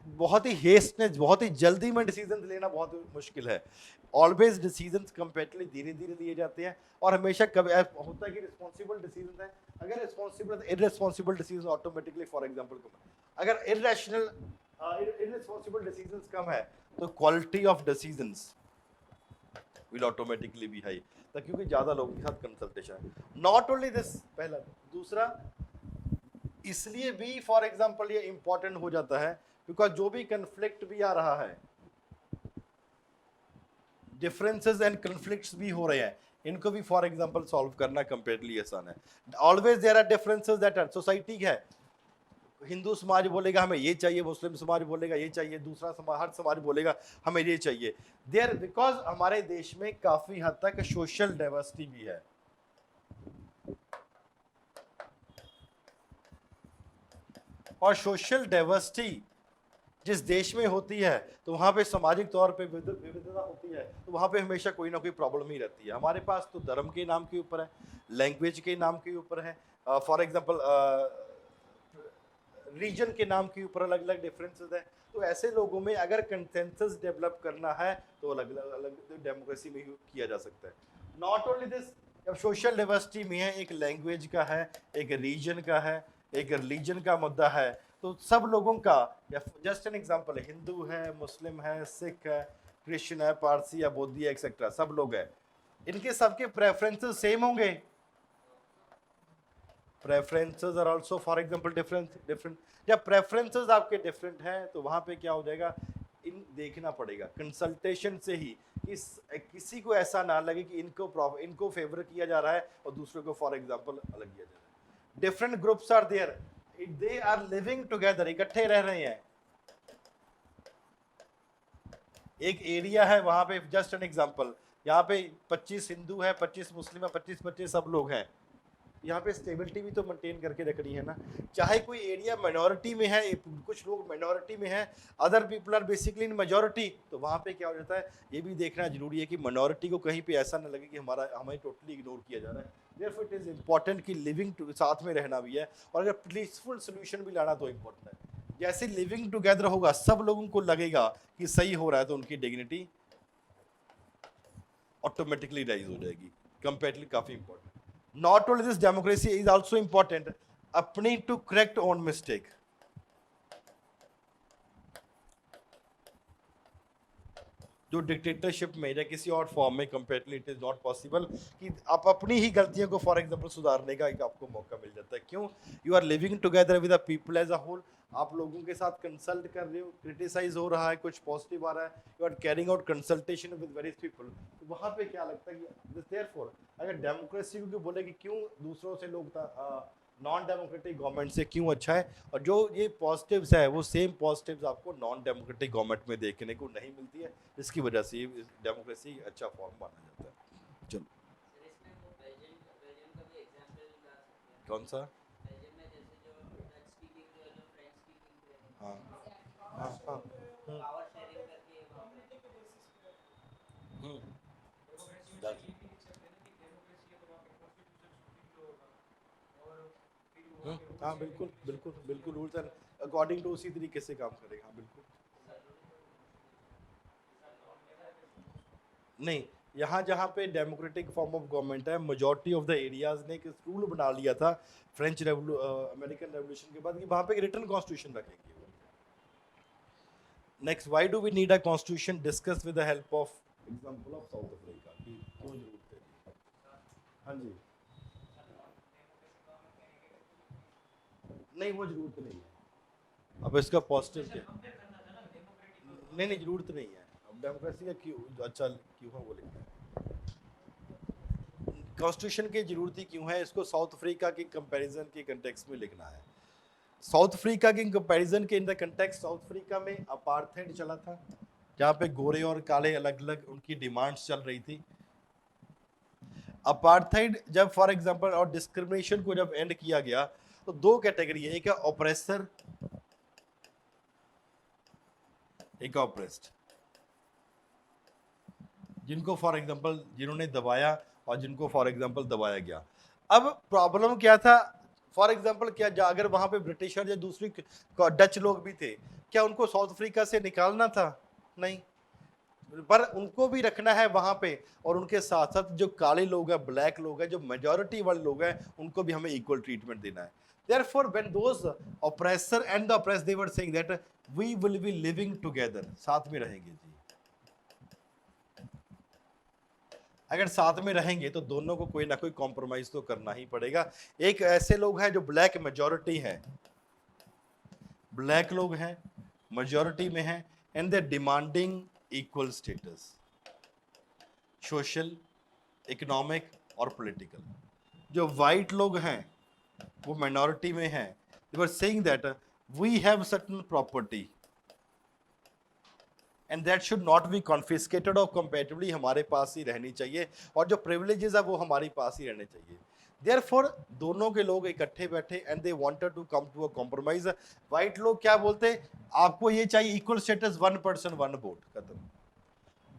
बहुत ही हेस्टनेस, बहुत ही जल्दी में डिसीजन लेना बहुत मुश्किल है। ऑलवेज डिसीजन कंपेरेटिवली धीरे धीरे लिए जाते हैं और हमेशा कभी होता है कि रिस्पॉन्सिबल डिसीजन है, अगर responsible irresponsible decision automatically for example अगर इररेशनल इररिस्पॉन्सिबल डिसीजंस कम है तो quality of decisions will automatically be high, क्योंकि ज्यादा लोगों के साथ कंसल्टेशन है। नॉट ओनली दिस, पहला, दूसरा इसलिए भी फॉर एग्जांपल ये इंपॉर्टेंट हो जाता है बिकॉज जो भी कंफ्लिक्ट भी आ रहा है, डिफरेंसेस एंड कंफ्लिक्ट्स भी हो रहे हैं, इनको भी फॉर एग्जांपल सॉल्व करना कंपेरेटिवली आसान है। Always there are differences that are society है, हिंदू समाज बोलेगा हमें ये चाहिए, मुस्लिम समाज बोलेगा ये चाहिए, दूसरा समाज हर समाज बोलेगा हमें ये चाहिए। देयर बिकॉज हमारे देश में काफी हद तक सोशल डाइवर्सिटी भी है, और सोशल डाइवर्सिटी जिस देश में होती है तो वहां पे सामाजिक तौर पे विविधता होती है, तो वहां पे हमेशा कोई ना कोई प्रॉब्लम ही रहती है। हमारे पास तो धर्म के नाम के ऊपर है, लैंग्वेज के नाम के ऊपर है, फॉर एग्जांपल रीजन के नाम के ऊपर अलग अलग डिफरेंसेस है। तो ऐसे लोगों में अगर कंसेंसस डेवलप करना है तो अलग अलग डेमोक्रेसी में किया जा सकता है। नॉट ओनली दिस, जब सोशल डाइवर्सिटी में है, एक लैंग्वेज का है, एक रीजन का है, एक रिलीजन का मुद्दा है, तो सब लोगों का, जस्ट एन एग्जांपल है, हिंदू है, मुस्लिम है, सिख है, क्रिश्चियन है, पारसी या बौद्धी है, एक्सेट्रा, सब लोग हैं, इनके सबके प्रेफरेंसेस सेम होंगे? Preferences are also for example different. जब प्रेफरेंसेस आपके डिफरेंट हैं तो वहां पे क्या हो जाएगा, इन देखना पड़ेगा कंसल्टेशन से ही किसी को ऐसा ना लगे कि इनको फेवर किया जा रहा है और दूसरों को फॉर एग्जांपल अलग किया जा रहा है। Different groups are there, they are living together, इकट्ठे रह रहे हैं, एक एरिया है वहां पे, जस्ट एन एग्जांपल, यहाँ पे 25 हिंदू है, 25 मुस्लिम है, 25 सब लोग हैं, यहाँ पे स्टेबिलिटी भी तो मेंटेन करके रखनी है ना। चाहे कोई एरिया माइनॉरिटी में है, कुछ लोग माइनॉरिटी में है, other people are basically in majority, तो वहाँ पे क्या हो जाता है, ये भी देखना जरूरी है कि माइनॉरिटी को कहीं पे ऐसा ना लगे कि हमें टोटली इग्नोर किया जा रहा है। देयरफॉर इट इज इम्पॉर्टेंट कि लिविंग साथ में रहना भी है, और अगर पीसफुल सोल्यूशन भी लाना तो इम्पोर्टेंट है। जैसे लिविंग टुगेदर होगा सब लोगों को लगेगा कि सही हो रहा है तो उनकी डिग्निटी ऑटोमेटिकली राइज हो जाएगी, कंपेरेटिवली काफी important. Not only this, democracy is also important, अपनी to correct own mistake. जो डिक्टेटरशिप में या किसी और फॉर्म में comparatively it is not possible कि आप अपनी ही गलतियों को फॉर एग्जांपल सुधारने का एक आपको मौका मिल जाता है। क्यों? You are living together with the people as a whole, आप लोगों के साथ कंसल्ट कर रहे हो, क्रिटिसाइज हो रहा है, कुछ पॉजिटिव आ रहा है, you are carrying out consultation with various people, तो वहाँ पे क्या लगता है कि देयरफॉर अगर डेमोक्रेसी को बोले कि क्यों दूसरों से लोग नॉन डेमोक्रेटिक गवर्नमेंट से क्यों अच्छा है, और जो ये पॉजिटिव्स है वो सेम पॉजिटिव्स आपको नॉन डेमोक्रेटिक गवर्नमेंट में देखने को नहीं मिलती है, इसकी वजह से ये डेमोक्रेसी अच्छा फॉर्म माना जाता है। चलो सर इसमें वो बेल्जियम का भी एग्जांपल ला सकते हैं। कौन सा? बेल्जियम में जैसे जो डच स्पीकिंग जो फ्रेंच स्पीकिंग थे, हाँ हाँ हाँ पावर शेयरिंग करके वहाँ पे that- हाँ बिल्कुल बिल्कुल बिल्कुल, रूल्स एंड अकॉर्डिंग टू उसी तरीके से काम करेगा। हाँ बिल्कुल। नहीं, यहाँ जहाँ पे डेमोक्रेटिक फॉर्म ऑफ गवर्नमेंट है, मेजॉरिटी ऑफ द एरियाज ने एक रूल बना लिया था अमेरिकन रेवोल्यूशन के बाद कि वहाँ पे एक रिटन कॉन्स्टिट्यूशन रखेंगे। Next, why do we need a constitution, discuss with the help of example of South Africa की क्यों जरूरत है। हाँ जी, नहीं वो जरूरत नहीं है। अब इसका पॉजिटिव क्या? नहीं नहीं जरूरत नहीं है। अब डेमोक्रेसी का क्यों अच्छा क्यों है वो लिखना है, कॉन्स्टिट्यूशन की जरूरत ही क्यों है, इसको साउथ अफ्रीका के कंपैरिजन के कंटेक्स्ट में लिखना है। साउथ अफ्रीका के कंपैरिजन के इन द कंटेक्स्ट, साउथ अफ्रीका में अपार्थाइड चला था, जहाँ पे गोरे और काले अलग अलग उनकी डिमांड्स चल रही थी। अपार्थाइड जब फॉर एग्जांपल और डिस्क्रिमिनेशन को जब एंड किया गया तो दो कैटेगरी है, एक है ऑपरेसर, एक ऑपरेस्ड, जिनको फॉर एग्जांपल जिन्होंने दबाया और जिनको फॉर एग्जांपल दबाया गया। अब प्रॉब्लम क्या था, फॉर एग्जांपल क्या अगर वहां पे ब्रिटिशर या दूसरी डच लोग भी थे, क्या उनको साउथ अफ्रीका से निकालना था? नहीं, पर उनको भी रखना है वहां पे, और उनके साथ साथ जो काले लोग हैं, ब्लैक लोग हैं, जो मेजॉरिटी वाले लोग हैं, उनको भी हमें इक्वल ट्रीटमेंट देना है। Therefore, when those oppressor and the oppressed, they were saying that we will be living together, साथ में रहेंगे जी। अगर साथ में रहेंगे तो दोनों को कोई ना कोई कॉम्प्रोमाइज तो करना ही पड़ेगा। एक ऐसे लोग हैं जो ब्लैक मेजॉरिटी है, ब्लैक लोग हैं मेजॉरिटी में हैं, and they demanding equal status, social, economic और पॉलिटिकल। जो वाइट लोग हैं वो माइनॉरिटी में हैं, they were saying that we have certain property and that should not be confiscated, और कंपेरेटिवली हमारे पास ही रहनी चाहिए, और जो प्रिविलेजेस है वो हमारे पास ही रहने चाहिए। देयरफॉर दोनों के लोग इकट्ठे बैठे and they wanted to come to a compromise. White लोग क्या बोलते, आपको ये चाहिए इक्वल स्टेटस, 1 पर्सन 1 वोट, खत्म।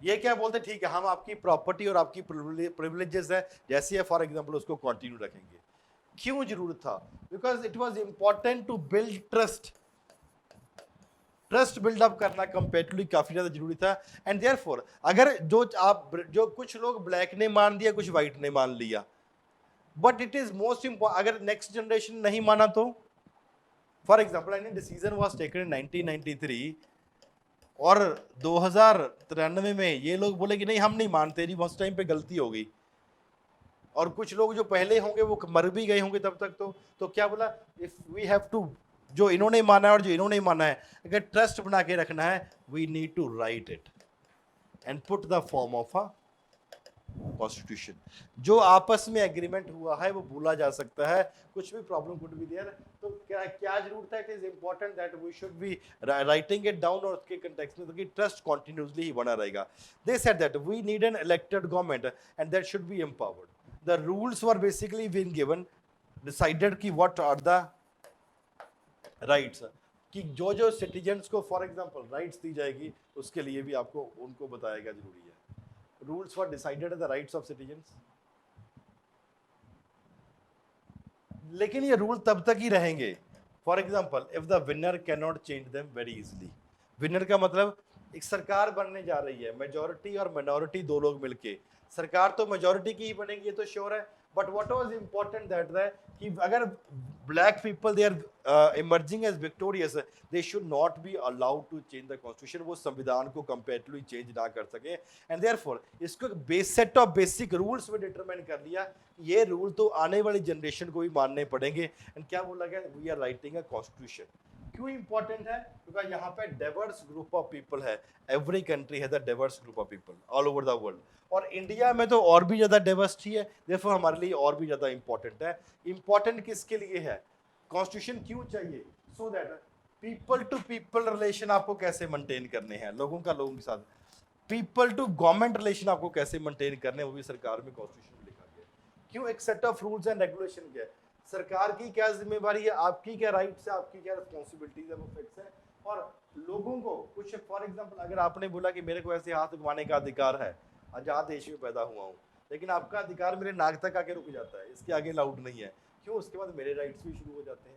ये क्या बोलते, ठीक है हम आपकी प्रॉपर्टी और आपकी प्रिविलेजेस है जैसी है फॉर एग्जांपल उसको कंटिन्यू रखेंगे। क्यों जरूरत था? Because it was important to build trust, trust build up करना कंपेरेटिवली काफी ज्यादा जरूरी था। एंड देयरफॉर अगर जो कुछ लोग ब्लैक ने मान दिया, कुछ व्हाइट ने मान लिया, but it is most important, अगर नेक्स्ट जनरेशन नहीं माना तो, for example any decision was taken in 1993 और 2093 में ये लोग बोले कि नहीं हम नहीं मानते जी, उस टाइम पे गलती हो गई, और कुछ लोग जो पहले होंगे वो मर भी गए होंगे तब तक, तो क्या बोला, इफ वी हैव टू, जो इन्होंने माना है और जो इन्होंने माना है, अगर ट्रस्ट बना के रखना है, we need to write it and put the form of a constitution. जो आपस में एग्रीमेंट हुआ है वो भूला जा सकता है, कुछ भी प्रॉब्लम कुड बी देयर, तो क्या क्या जरूरत है, it is important that we should be writing it down, और उसके कंटेक्स्ट में, तो कि ट्रस्ट कंटिन्यूअसली ही बना रहेगा। They said that we need an elected government and that should be empowered. The rules were basically been given, decided कि what are the rights, कि जो जो सिटीजन्स को फॉर एग्जांपल राइट्स दी जाएगी उसके लिए भी आपको उनको बताएगा, जरूरी है। Rules were decided as the rights of citizens. लेकिन ये रूल तब तक ही रहेंगे, for example if the winner can not change them very easily. Winner का मतलब एक सरकार बनने जा रही है, मेजोरिटी और माइनॉरिटी दो लोग मिलके, सरकार तो मेजोरिटी की ही बनेगी ये तो श्योर है, but what was important that कि अगर black people they are emerging as victorious, they should not be allowed to change the constitution. वो संविधान को completely change ना कर सके, and therefore इसको base set of basic rules में डिटरमाइन कर लिया, ये रूल तो आने वाली जनरेशन को भी मानने पड़ेंगे। एंड क्या बोला गया, we are writing a constitution. क्यों इंपॉर्टेंट है, बिकॉज यहाँ पे डाइवर्स ग्रुप ऑफ पीपल है, every country has a diverse group of people all over the world, और इंडिया में तो और भी ज्यादा डाइवर्सिटी है, देयरफॉर हमारे लिए और भी ज्यादा इंपॉर्टेंट है। इंपॉर्टेंट किसके लिए है, कॉन्स्टिट्यूशन क्यों चाहिए, so that people to people relation आपको कैसे मेंटेन करने हैं, लोगों का लोगों के साथ, पीपल टू गवर्नमेंट रिलेशन आपको कैसे मेंटेन करने हैं, वो भी सरकार में कॉन्स्टिट्यूशन में लिखा गया है। क्यों, एक set of rules and regulation क्या है, सरकार की क्या जिम्मेवारी है, आपकी क्या राइट्स है, आपकी क्या रिस्पॉन्सिबिलिटीज है, वो फिक्स है। और लोगों को कुछ, फॉर एग्जांपल अगर आपने बोला कि मेरे को ऐसे हाथ उगवाने का अधिकार है, आजाद देश में पैदा हुआ हूँ, लेकिन आपका अधिकार मेरे नाक तक आके रुक जाता है, इसके आगे अलाउड नहीं है, क्यों, उसके बाद मेरे राइट्स भी शुरू हो जाते हैं।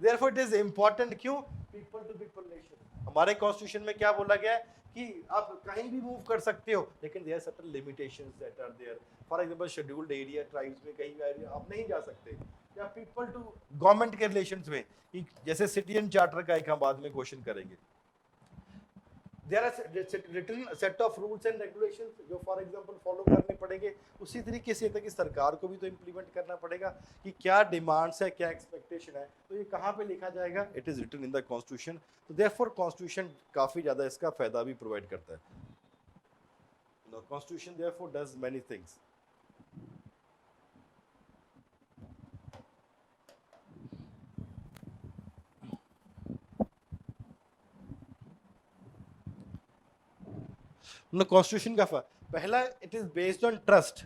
देयरफॉर इट इज इंपॉर्टेंट, क्यों, पीपल टू पीपल रिलेशन। हमारे कॉन्स्टिट्यूशन में क्या बोला गया है कि आप कहीं भी मूव कर सकते हो, लेकिन there are certain limitations that are there. For example scheduled area, tribes में कहीं भी आप नहीं जा सकते, या पीपल टू गवर्नमेंट के रिलेशंस में, जैसे सिटीजन चार्टर का एक हम बाद में क्वेश्चन करेंगे। There are written set of rules and regulations जो फॉर एग्जांपल फॉलो करने पड़ेंगे। उसी तरीके से कि सरकार को भी तो इम्प्लीमेंट करना पड़ेगा कि क्या डिमांड्स है, क्या एक्सपेक्टेशन है, तो ये कहाँ पे लिखा जाएगा, it is written in the constitution. तो देयरफॉर कॉन्स्टिट्यूशन काफी ज्यादा इसका फायदा भी प्रोवाइड करता है। Constitution therefore does many things. Constitution का पहला, it is based on trust.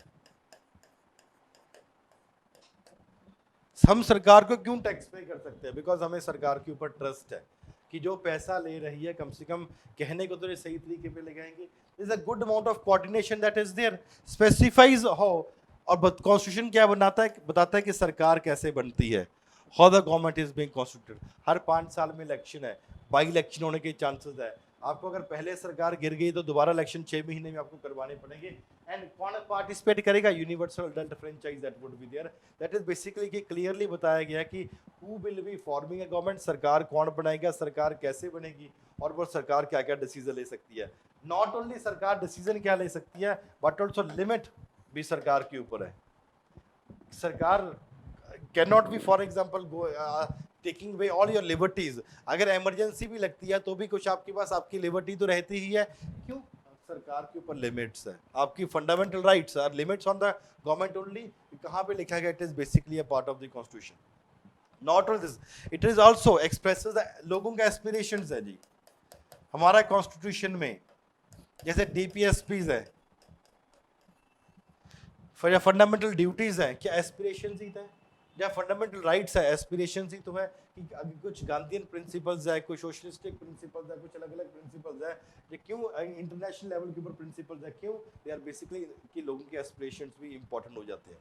हम सरकार को क्यों टैक्स पे कर सकते हैं, बिकॉज हमें सरकार के ऊपर ट्रस्ट है कि जो पैसा ले रही है कम से कम कहने को तो ये सही तरीके पे लगाएंगे। Is a good amount of coordination that is there, specifies how. और कॉन्स्टिट्यूशन क्या बनाता है, बताता है कि सरकार कैसे बनती है, how the government is being constituted. हर 5 साल में इलेक्शन है, बाई इलेक्शन होने के चांसेस है, आपको अगर पहले सरकार गिर गई तो दोबारा इलेक्शन 6 महीने में आपको करवाने पड़ेंगे। एंड कौन पार्टिसिपेट करेगा, universal adult franchise that would be there. That is basically कि क्लियरली बताया गया कि who will be forming a government, सरकार कौन बनाएगा, सरकार कैसे बनेगी, और वो सरकार क्या क्या डिसीजन ले सकती है। नॉट ओनली सरकार डिसीजन क्या ले सकती है, बट ऑल्सो लिमिट भी सरकार के ऊपर है। सरकार can not be for example go taking away all your liberties. अगर इमरजेंसी भी लगती है तो भी कुछ आपके पास आपकी लिबर्टी तो रहती ही है, क्यों, सरकार के ऊपर लिमिट्स है। आपकी fundamental rights are limits on the government only. कहाँ पे लिखा गया, it is basically a part of the constitution. Not only this, it is also expresses लोगों का एस्पिरेशंस है जी। हमारा कॉन्स्टिट्यूशन में जैसे डीपीएसपीज है, फंडामेंटल ड्यूटीज है, क्या एस्पिरेशंस ही है, या फंडामेंटल राइट्स है, एस्पिरेशंस ही तो है कि अभी कुछ गांधीयन प्रिंसिपल्स है, कुछ सोशलिस्टिक प्रिंसिपल्स है, कुछ अलग अलग प्रिंसिपल्स है, ये क्यों इंटरनेशनल लेवल के ऊपर प्रिंसिपल्स है, क्यों, दे आर बेसिकली कि लोगों के एस्पिरेशंस भी इंपॉर्टेंट हो जाते हैं।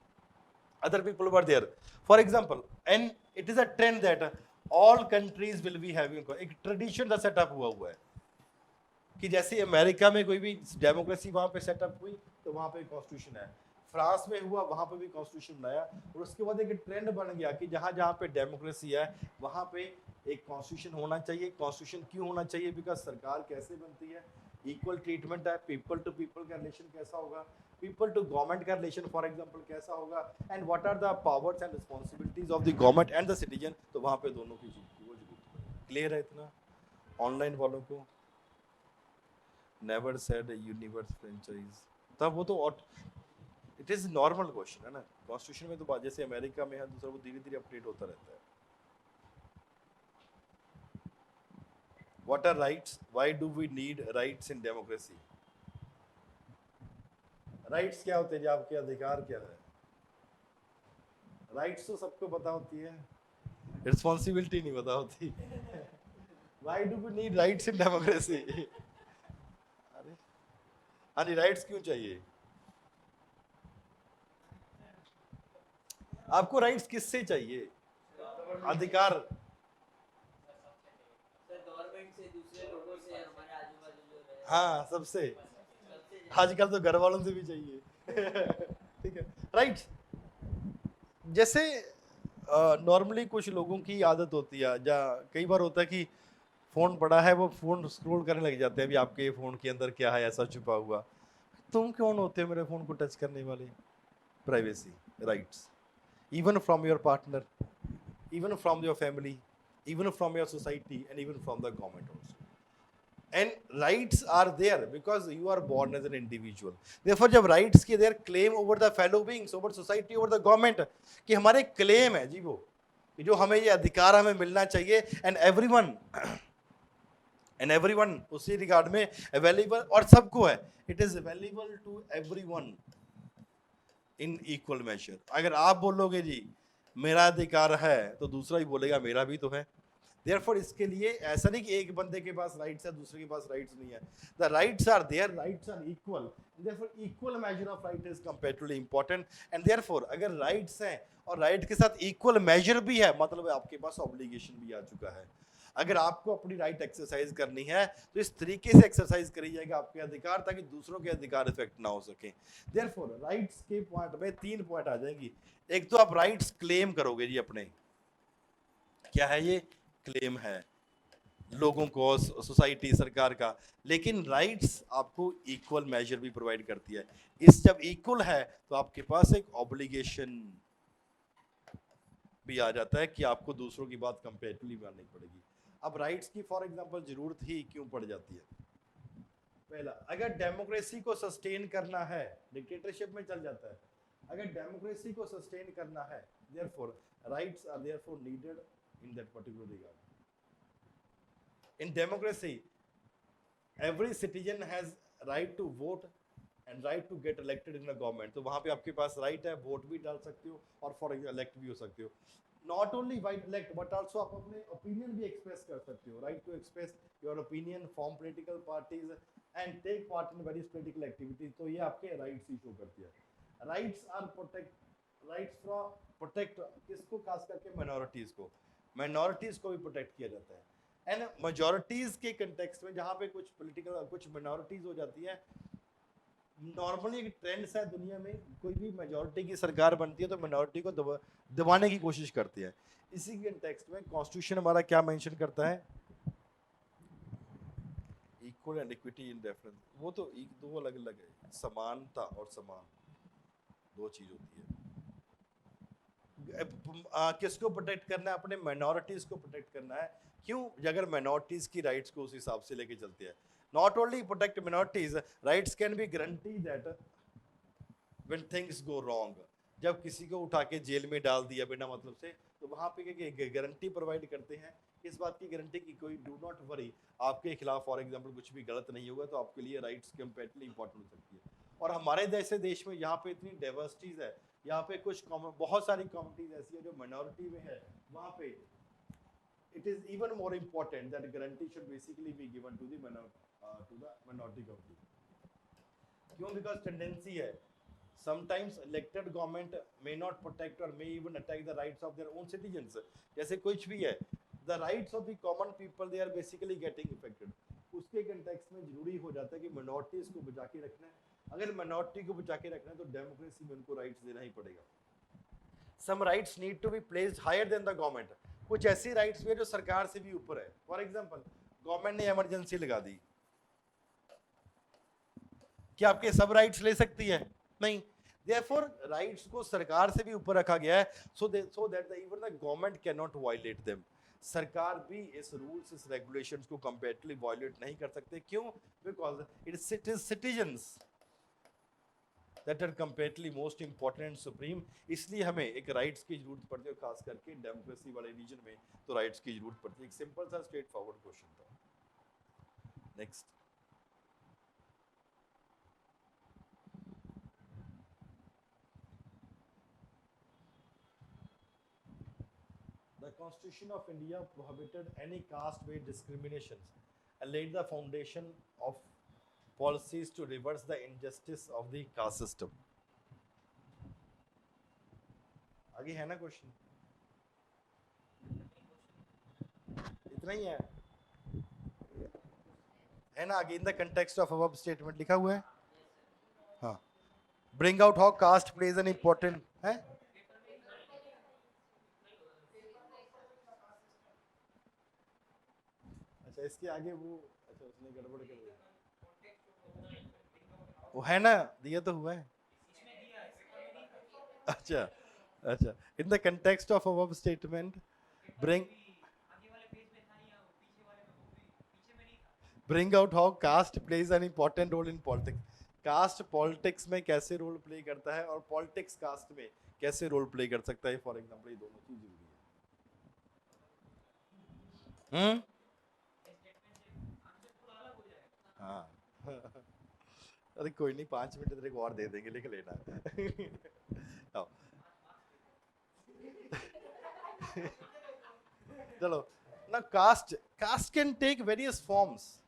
Other people were there, for example, and it is a trend that all countries will be having, एक ट्रेडिशन का सेटअप हुआ है कि जैसे अमेरिका में कोई भी डेमोक्रेसी वहाँ पे सेटअप हुई तो वहाँ पे कॉन्स्टिट्यूशन है, फ्रांस में हुआ वहाँ पे भी कॉन्स्टिट्यूशन बनाया, और उसके बाद एक ट्रेंड बन गया कि जहाँ जहाँ पे डेमोक्रेसी है वहाँ पे एक कॉन्स्टिट्यूशन होना चाहिए। कॉन्स्टिट्यूशन क्यों होना चाहिए, बिकॉज सरकार कैसे बनती है, इक्वल ट्रीटमेंट है, पीपल टू पीपल का रिलेशन कैसा होगा, पीपल टू गवर्नमेंट का रिलेशन फॉर एग्जांपल कैसा होगा, and what are the powers and responsibilities of the government and the citizen. तो वहाँ पे दोनों की चीज की वो जरूरत क्लियर है। इतना ऑनलाइन वालों को नेवर सेड यूनिवर्स फ्रेंचाइज, तब वो तो इट इज नॉर्मल क्वेश्चन है ना। कॉन्स्टिट्यूशन में तो बात जैसे अमेरिका में है, दूसरा वो धीरे धीरे अपडेट होता रहता है। What are rights, why do we need rights in democracy. Rights क्या होते हैं जी, आपके अधिकार क्या है, राइट्स तो सबको पता होती है, रिस्पॉन्सिबिलिटी नहीं पता होती। Why do we need rights in democracy. अरे अरे राइट्स क्यों चाहिए, आपको राइट्स किससे चाहिए, अधिकार सर गवर्नमेंट से, दूसरे लोगों से, हमारे आजू बाजू जो रहे हाँ सबसे, सबसे आजकल तो घर वालों से भी चाहिए। ठीक है, राइट्स जैसे नॉर्मली कुछ लोगों की आदत होती है, या कई बार होता है कि फ़ोन पड़ा है, वो फ़ोन स्क्रॉल करने लग जाते हैं, अभी आपके फ़ोन के अंदर क्या है ऐसा छुपा हुआ। तुम कौन होते हो मेरे फ़ोन को टच करने वाले? Privacy rights, even from your partner, even from your family, even from your society, and even from the government also. And rights are there because you are born as an individual. Therefore जब rights की there claim over the fellow beings, over society, over the government, कि हमारे claim है जी वो, कि जो हमें ये अधिकार हमें मिलना चाहिए, and everyone उसी रिगार्ड में अवेलेबल, और सबको है, it is available to everyone in equal major. अगर आप बोलोगे जी मेरा अधिकार है, तो दूसरा भी बोलेगा मेरा भी तो है। देयरफॉर इसके लिए ऐसा नहीं कि एक बंदे के पास राइट्स है दूसरे के पास राइट्स नहीं है। The rights are there, rights are equal, therefore equal measure of right is comparatively important. And therefore अगर राइट्स हैं और राइट के साथ इक्वल मेजर भी है, मतलब आपके पास ऑब्लिगेशन भी आ चुका है। अगर आपको अपनी राइट एक्सरसाइज करनी है तो इस तरीके से एक्सरसाइज करी जाएगा आपके अधिकार, ताकि दूसरों के अधिकार इफेक्ट ना हो सके। देयरफॉर राइट्स के पॉइंट में 3 पॉइंट आ जाएंगी। एक तो आप राइट्स क्लेम करोगे जी अपने, क्या है ये? क्लेम है लोगों को, सोसाइटी, सरकार का। लेकिन राइट्स आपको इक्वल मेजर भी प्रोवाइड करती है। इस जब इक्वल है तो आपके पास एक ऑब्लिगेशन भी आ जाता है कि आपको दूसरों की बात कंपेरेटिवली माननी पड़ेगी। अब राइट्स की फॉर एग्जांपल जरूरत ही क्यों पड़ जाती है? पहला, अगर डेमोक्रेसी को सस्टेन करना है, डिक्टेटरशिप में चल जाता है। अगर डेमोक्रेसी को सस्टेन करना है, therefore rights are therefore needed in that particular regard. In democracy every citizen has right to vote and right to get elected in a government. तो वहां पे आपके पास राइट है, वोट भी डाल सकते हो और फॉर इलेक्ट भी हो सकते हो। Not only white elect but also आप अपने ओपिनियन भी एक्सप्रेस कर सकते हो। Right to express your opinion, form political parties and take part in various political activities. तो ये आपके राइट्स ही शो करती है। Rights are protect, rights from protect किसको? खास करके माइनॉरिटीज को, माइनॉरिटीज को भी प्रोटेक्ट किया जाता है। एंड मेजॉरिटीज के कंटेक्स्ट में जहां पे कुछ पॉलिटिकल, कुछ माइनॉरिटीज हो जाती है, नॉर्मली एक ट्रेंड्स है दुनिया में, कोई भी मेजॉरिटी की सरकार बनती है तो माइनॉरिटी को दबाने की कोशिश करती है। इसी के कंटेक्स्ट में कॉन्स्टिट्यूशन हमारा क्या मेंशन करता है? Equal and equity in reference. वो तो दो अलग अलग है, समानता और समान दो चीज होती है। किसको प्रोटेक्ट करना है? अपने माइनॉरिटीज को प्रोटेक्ट करना है। क्यों? अगर माइनॉरिटीज की राइट्स को उस हिसाब से लेके चलते हैं, not only protect minorities, rights can be guarantee that when things go wrong, जब किसी को उठा के जेल में डाल दिया बिना मतलब से, तो वहां पे गारंटी प्रोवाइड करते हैं। इस बात की गारंटी की कोई डू नॉट वरी, आपके खिलाफ फॉर एग्जांपल कुछ भी गलत नहीं होगा, तो आपके लिए राइट्स कंपैरेटिवली इंपॉर्टेंट हो सकती है। और हमारे जैसे देश में यहाँ पे इतनी डाइवर्सिटीज है, यहाँ पे कुछ बहुत सारी कम्युनिटीज ऐसी है जो माइनॉरिटी में है, वहाँ पे it is even more important that guarantee should basically be given to the minority community. क्यों? Because tendency है, sometimes elected government may not protect or may even attack the rights of their own citizens. जैसे कुछ भी है, the rights of the common people they are basically getting affected. उसके context में जरूरी हो जाता है कि minorities को बचा के रखना है। अगर minority को बचा के रखना है तो डेमोक्रेसी में उनको राइट्स देना ही पड़ेगा। Some rights need to be placed higher than the government. कुछ ऐसी राइट्स भी है जो सरकार से भी ऊपर है। फॉर एग्जाम्पल, गवर्नमेंट ने इमरजेंसी लगा दी, क्या आपके सब राइट्स ले सकती है? नहीं। देयरफॉर राइट्स को सरकार से भी ऊपर रखा गया है, so that even the government can not violate them. सरकार भी इस रूल्स, इस रेगुलेशंस को कंपैरेटिवली वायलेट नहीं कर सकते। क्यों? Because it is citizens that are comparatively most important and supreme। इसलिए हमें एक राइट्स की जरूरत पड़ती है, खास करके डेमोक्रेसी वाले रीजन में तो राइट्स की जरूरत पड़ती है। एक सिंपल सा स्ट्रेट फॉरवर्ड क्वेश्चन था। Next, the constitution of India prohibited any caste based discriminations and laid the foundation of policies to reverse the injustice of the caste system। आगे है ना क्वेश्चन? इतना ही है ना? आगे in the context of above statement लिखा हुआ है। हाँ, bring out how caste plays an important है। इसके आगे वो, अच्छा उसने गड़बड़ कर दी, वो है ना, दिया तो हुआ है। अच्छा अच्छा, in the context of above statement bring bring out how caste plays an important role in politics. Caste politics में कैसे रोल प्ले करता है और पॉलिटिक्स कास्ट में कैसे रोल प्ले कर सकता है, फॉर एग्जांपल ये दोनों चीज जरूरी है। हाँ अरे कोई नहीं, 5 मिनट तेरे को और दे देंगे, लिख लेना। आओ। चलो ना, caste caste can take various forms.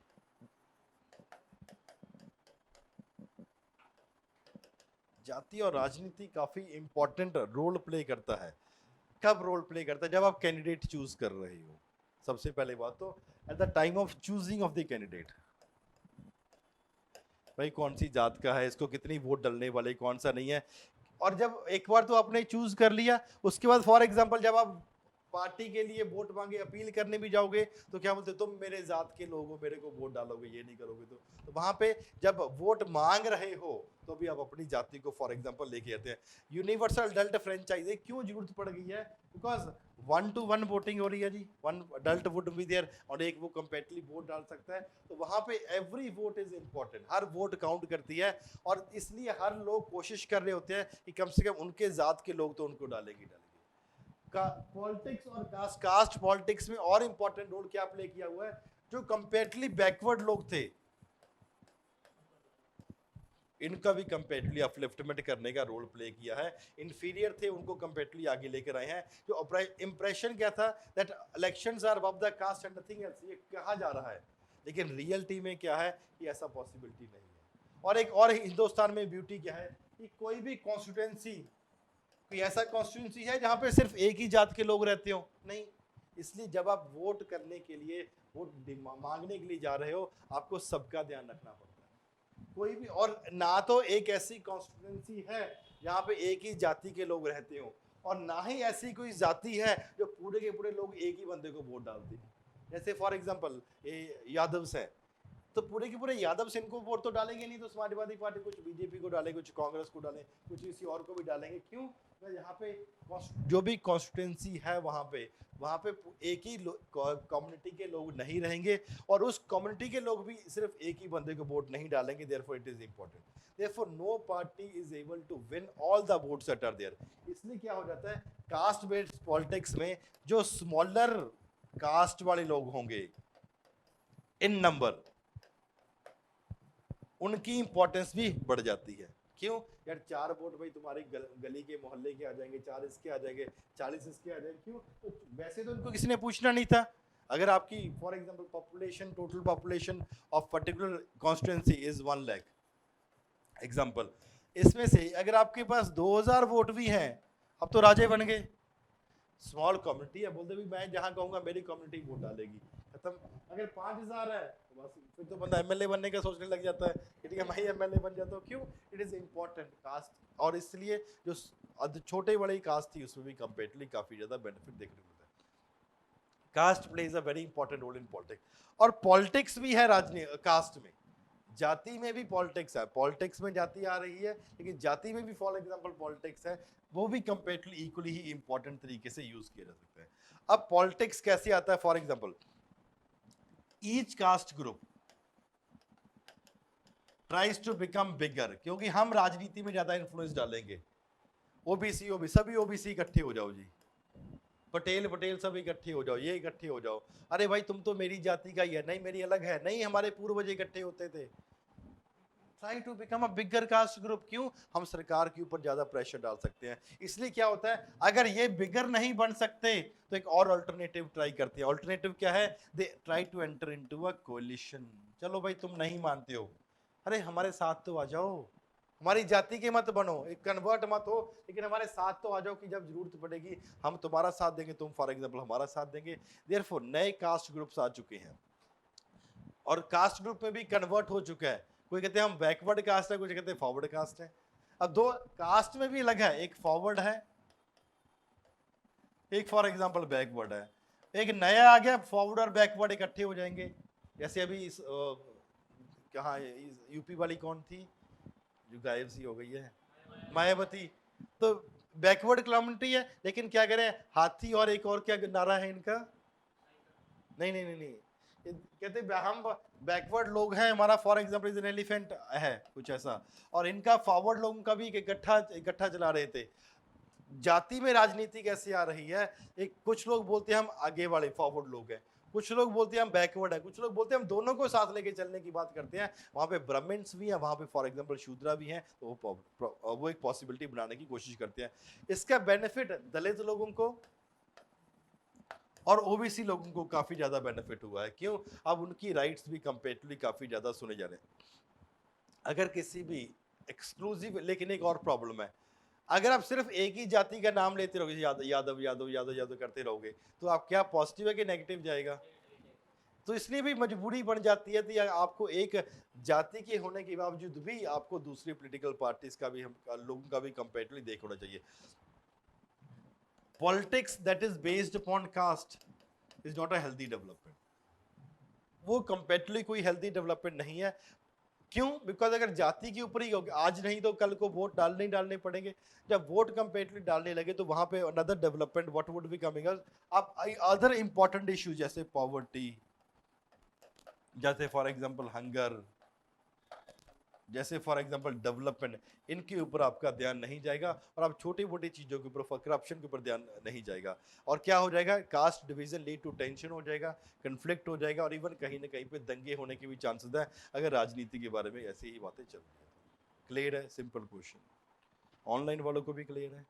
जाति और राजनीति काफी इंपॉर्टेंट रोल प्ले करता है। कब रोल प्ले करता है? जब आप कैंडिडेट चूज कर रहे हो। सबसे पहले बात तो at the time of choosing of the candidate, भाई कौन सी जात का है, इसको कितनी वोट डलने वाले, कौन सा नहीं है। और जब एक बार तो आपने चूज कर लिया, उसके बाद फॉर एग्जांपल जब आप पार्टी के लिए वोट मांगे, अपील करने भी जाओगे तो क्या बोलते, तुम मेरे जात के लोग हो, मेरे को वोट डालोगे, ये नहीं करोगे तो वहां पे जब वोट मांग रहे हो तो भी आप अपनी जाति को फॉर एग्जांपल लेके आते हैं। यूनिवर्सल अडल्ट फ्रेंचाइज क्यों जरूरत पड़ गई है? बिकॉज 1-to-1 वोटिंग हो रही है जी, 1 अडल्ट वुड बी देयर और एक वो कंपेटिवली वोट डाल सकता है। तो वहां पे every vote is important, her vote count करती है। और इसलिए हर लोग कोशिश कर रहे होते हैं कि कम से कम उनके जात के लोग तो उनको डालेंगे। पॉलिटिक्स और कास्ट पॉलिटिक्स में और इंपॉर्टेंट रोल क्या प्ले किया हुआ है? जो कंपेरेटिवली बैकवर्ड लोग थे, इनका भी कंपेरेटिवली अपलिफ्टमेंट करने का रोल प्ले किया है। इंफीरियर थे, उनको कंपेरेटिवली आगे लेकर आए हैं। जो इंप्रेशन क्या था, that elections are above the caste and nothing else, ये कहा जा रहा है, लेकिन रियलिटी में क्या है कि ऐसा पॉसिबिलिटी नहीं है। और एक और हिंदुस्तान में ब्यूटी क्या है कि कोई भी कॉन्स्टिट्यूएंसी, कोई ऐसा कॉन्स्टिट्यूएंसी है जहां पे सिर्फ एक ही जात के लोग रहते हो? नहीं। इसलिए जब आप वोट करने के लिए, वोट मांगने के लिए जा रहे हो, आपको सबका ध्यान रखना पड़ता है। कोई भी, और ना तो एक ऐसी कॉन्स्टिट्यूएंसी है जहां पे एक ही जाति के लोग रहते हो, और ना ही ऐसी कोई जाति है जो पूरे के पूरे लोग एक ही बंदे को वोट डालते हैं। जैसे फॉर एग्जाम्पल यादव्स हैं, तो पूरे के पूरे यादव से इनको वोट तो डालेंगे नहीं, तो समाजवादी पार्टी कुछ बीजेपी को डाले, कुछ कांग्रेस को डालें, कुछ किसी और को भी डालेंगे। क्यों? यहाँ पे जो भी कॉन्स्टिट्यूंसी है वहाँ पे एक ही कम्युनिटी के लोग नहीं रहेंगे, और उस कम्युनिटी के लोग भी सिर्फ एक ही बंदे को वोट नहीं डालेंगे। Therefore it is important, therefore no party is able to win all the votes that are there. इसलिए क्या हो जाता है, कास्ट बेस्ड पॉलिटिक्स में जो स्मॉलर कास्ट वाले लोग होंगे इन नंबर, उनकी इंपॉर्टेंस भी बढ़ जाती है। क्यों यार, 4 वोट भाई तुम्हारी गली के मोहल्ले के आ जाएंगे, 4 इसके आ जाएंगे, 40 इसके आ जाएंगे। क्यों? तो वैसे तो इनको किसी ने पूछना नहीं था। अगर आपकी for example population, total population of particular constituency is 1 lakh example, इसमें से अगर आपके पास 2000 वोट भी हैं, अब तो राजे बन गए। स्मॉल कम्युनिटी है, बोलते भी मैं जहां कहूंगा मेरी कम्युनिटी वोट डालेगी, खत्म। अगर 5000 है तो बस फिर तो बंदा एमएलए बनने का सोचने लग जाता है कि ठीक है मैं एमएलए बन जाता हूँ। क्यों? इट इज इंपॉर्टेंट कास्ट, और इसलिए जो छोटे बड़े कास्ट थी उसमें भी कंपेरेटिवली काफी ज्यादा बेनिफिट देखने को मिलता है। Caste plays a very important role in politics, और पॉलिटिक्स भी है राजनीति कास्ट में। जाति में भी पॉलिटिक्स है, पॉलिटिक्स में जाति आ रही है, लेकिन जाति में भी फॉर एग्जांपल पॉलिटिक्स है, वो भी कंपेरेटिवली इक्वली ही इंपॉर्टेंट तरीके से यूज किया जा सकता है। अब पॉलिटिक्स कैसे आता है? For example each caste group tries to become bigger, क्योंकि हम राजनीति में ज्यादा इन्फ्लुएंस डालेंगे। ओबीसी सभी ओबीसी इकट्ठे हो जाओ जी, पटेल सब इकट्ठे हो जाओ, ये इकट्ठे हो जाओ। अरे भाई तुम तो मेरी जाति का ही है, नहीं मेरी अलग है, नहीं हमारे पूर्वज इकट्ठे होते थे। Try to become a bigger caste group. क्यों? हम सरकार के ऊपर ज्यादा प्रेशर डाल सकते हैं। इसलिए क्या होता है, अगर ये बिगर नहीं बन सकते तो एक और अल्टरनेटिव ट्राई करते हैं। अल्टरनेटिव क्या है? They try to enter into a coalition. चलो भाई तुम नहीं मानते हो, अरे हमारे साथ तो आ जाओ, हमारी जाति के मत बनो, एक कन्वर्ट मत हो, लेकिन हमारे साथ तो आ जाओ कि जब जरूरत पड़ेगी हम तुम्हारा साथ देंगे, तुम फॉर एग्जांपल हमारा साथ देंगे। देयरफॉर नए कास्ट ग्रुप्स आ चुके हैं, और कास्ट ग्रुप में भी कन्वर्ट हो चुका है। कोई कहते हैं हम बैकवर्ड कास्ट है, कुछ कहते हैं फॉरवर्ड कास्ट है। अब 2 कास्ट में भी अलग है, एक फॉरवर्ड है, एक फॉर एग्जांपल बैकवर्ड है। एक नया आ गया, फॉरवर्ड और बैकवर्ड इकट्ठे हो जाएंगे, जैसे अभी इस कहाँ यूपी वाली कौन थी जो गायब सी हो गई है, मायावती। तो बैकवर्ड कम्युनिटी है, लेकिन क्या करें, हाथी और एक और क्या नारा है इनका, नहीं नहीं नहीं नहीं, कहते हम बैकवर्ड लोग हैं, हमारा for example is an elephant है कुछ ऐसा, और इनका फॉरवर्ड लोगों का भी इकट्ठा इकट्ठा चला रहे थे। जाति में राजनीति कैसे आ रही है, एक कुछ लोग बोलते हैं हम आगे वाले फॉरवर्ड लोग हैं, कुछ लोग बोलते हैं हम बैकवर्ड है, कुछ लोग बोलते हैं हम दोनों को साथ लेके चलने की बात करते हैं। वहां पे ब्राह्मण्स भी हैं, वहां पे फॉर एग्जांपल शूद्रा भी हैं, तो वो एक पॉसिबिलिटी बनाने की कोशिश करते हैं। इसका बेनिफिट दलित लोगों को और ओबीसी लोगों को काफी ज्यादा बेनिफिट हुआ है। क्यों? अब उनकी राइट्स भी कंपेरेटिवली काफी ज्यादा सुने जा रहे हैं। अगर किसी भी एक्सक्लूसिव, लेकिन एक और प्रॉब्लम है, अगर आप सिर्फ एक ही जाति का नाम लेते रहोगे, यादव यादव यादव यादव यादव करते रहोगे, तो आप क्या पॉजिटिव है कि नेगेटिव जाएगा? तो इसलिए भी मजबूरी बन जाती है कि आपको एक जाति के होने के बावजूद भी आपको दूसरी पॉलिटिकल पार्टीज का भी, हम लोगों का भी कंपेरेटिवली देख होना चाहिए। Politics that is based upon caste is not a healthy development, वो कंपेरेटिवली कोई हेल्दी डेवलपमेंट नहीं है। क्यों? बिकॉज अगर जाति के ऊपर ही आज नहीं तो कल को वोट डालने ही डालने पड़ेंगे। जब वोट कंपेरेटिवली डालने लगे तो वहां पे another development what would be coming, अब अदर इंपॉर्टेंट इश्यूज जैसे पॉवर्टी, जैसे फॉर एग्जांपल हंगर, जैसे फॉर एग्जांपल डेवलपमेंट, इनके ऊपर आपका ध्यान नहीं जाएगा, और आप छोटी मोटी चीजों के ऊपर, करप्शन के ऊपर ध्यान नहीं जाएगा। और क्या हो जाएगा? Caste division lead to tension हो जाएगा, कन्फ्लिक्ट हो जाएगा, और इवन कहीं ना कहीं पे दंगे होने के भी चांसेस है अगर राजनीति के बारे में ऐसी ही बातें चल रही है। क्लियर है? सिंपल क्वेश्चन, ऑनलाइन वालों को भी क्लियर है?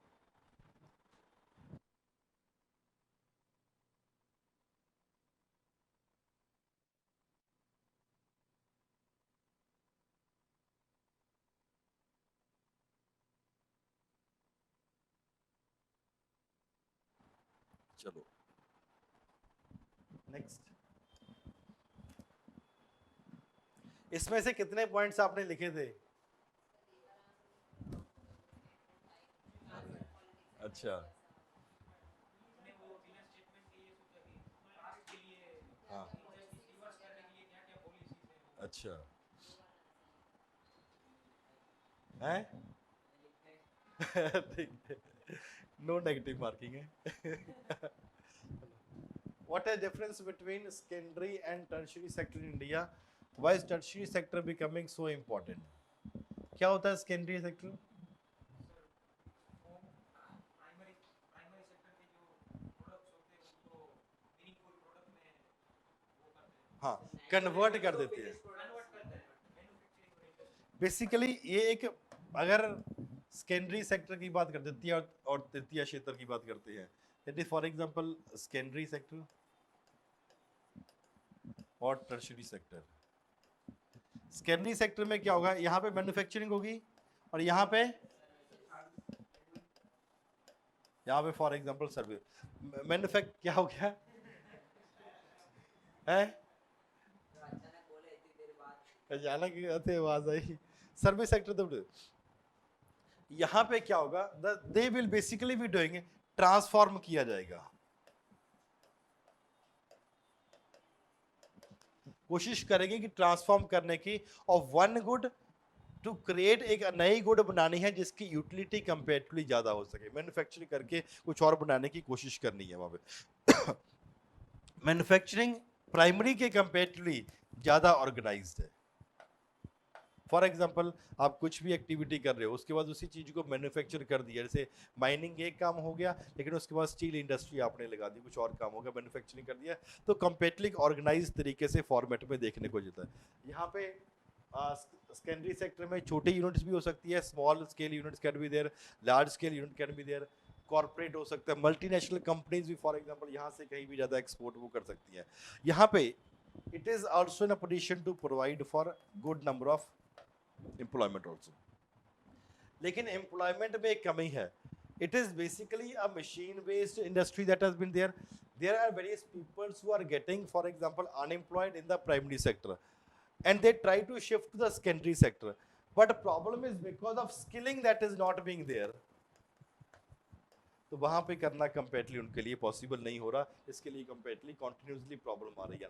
चलो नेक्स्ट। इसमें से कितने पॉइंट्स आपने लिखे थे? अच्छा, मैंने वो बिना स्टेटमेंट के ये सोचा कि कास्ट के लिए हाँ, इनजस्टिस रिवर्स करने के लिए क्या क्या पॉलिसीज है वो अच्छा है। ठीक है, नो नेगेटिव मार्किंग है। What is difference between secondary and tertiary sector in India? Why is tertiary sector becoming so important? क्या होता है secondary sector? सर वो प्राइमरी प्राइमरी सेक्टर के जो प्रोडक्ट्स होते हैं उनको मीनिंगफुल प्रोडक्ट में वो करते हैं, हाँ, कन्वर्ट कर देती है। कन्वर्ट करते हैं मैन्युफैक्चरिंग और इंडस्ट्री। बेसिकली ये एक, अगर सेकेंडरी सेक्टर की बात कर देती है और तृतीय क्षेत्र की बात करते हैं, that is for example secondary sector और टर्शियरी सेक्टर। सेकेंडरी सेक्टर में क्या होगा? यहाँ पे मैन्युफैक्चरिंग होगी, और यहाँ पे फॉर एग्जांपल सर्विस। मैन्युफैक्ट क्या हो गया है? अचानक बोले इतनी देर बाद अचानक आते आवाज आई। सर्विस सेक्टर तो यहाँ पे क्या होगा? They will basically be doing, transform किया जाएगा, कोशिश करेंगे कि ट्रांसफॉर्म करने की, और वन गुड टू क्रिएट, एक नई गुड बनानी है जिसकी यूटिलिटी कंपेरेटिवली ज्यादा हो सके। मैन्युफैक्चरिंग करके कुछ और बनाने की कोशिश करनी है वहां पे। मैन्युफैक्चरिंग प्राइमरी के कंपेरेटिवली ज्यादा ऑर्गेनाइज्ड है। फॉर एग्जाम्पल आप कुछ भी एक्टिविटी कर रहे हो, उसके बाद उसी चीज को मैन्युफैक्चर कर दिया, जैसे माइनिंग एक काम हो गया, लेकिन उसके बाद स्टील इंडस्ट्री आपने लगा दी, कुछ और काम हो गया, मैन्युफैक्चरिंग कर दिया, तो कंपेरेटिवली ऑर्गेनाइज तरीके से फॉर्मेट में देखने को मिलता है। यहाँ पे सेकेंडरी सेक्टर में छोटी यूनिट्स भी हो सकती है, small scale units can be there, large scale unit can be there, corporate हो सकता है, मल्टीनेशनल कंपनीज भी फॉर एग्जांपल यहाँ से कहीं भी ज़्यादा एक्सपोर्ट वो कर सकती है। यहाँ पे it is also in a position to provide for good number of employment also. लेकिन एम्प्लॉयमेंट में एक कमी है, it is basically a machine based industry that has been there. There are various people who are getting, for example, unemployed in the primary sector, and they try to shift to the secondary sector, but the problem is because of skilling that is not being there, तो वहां पे करना comparatively उनके लिए possible नहीं हो रहा, इसके लिए कंपेरेटिवली कॉन्टिन्यूसली प्रॉब्लम आ रही है।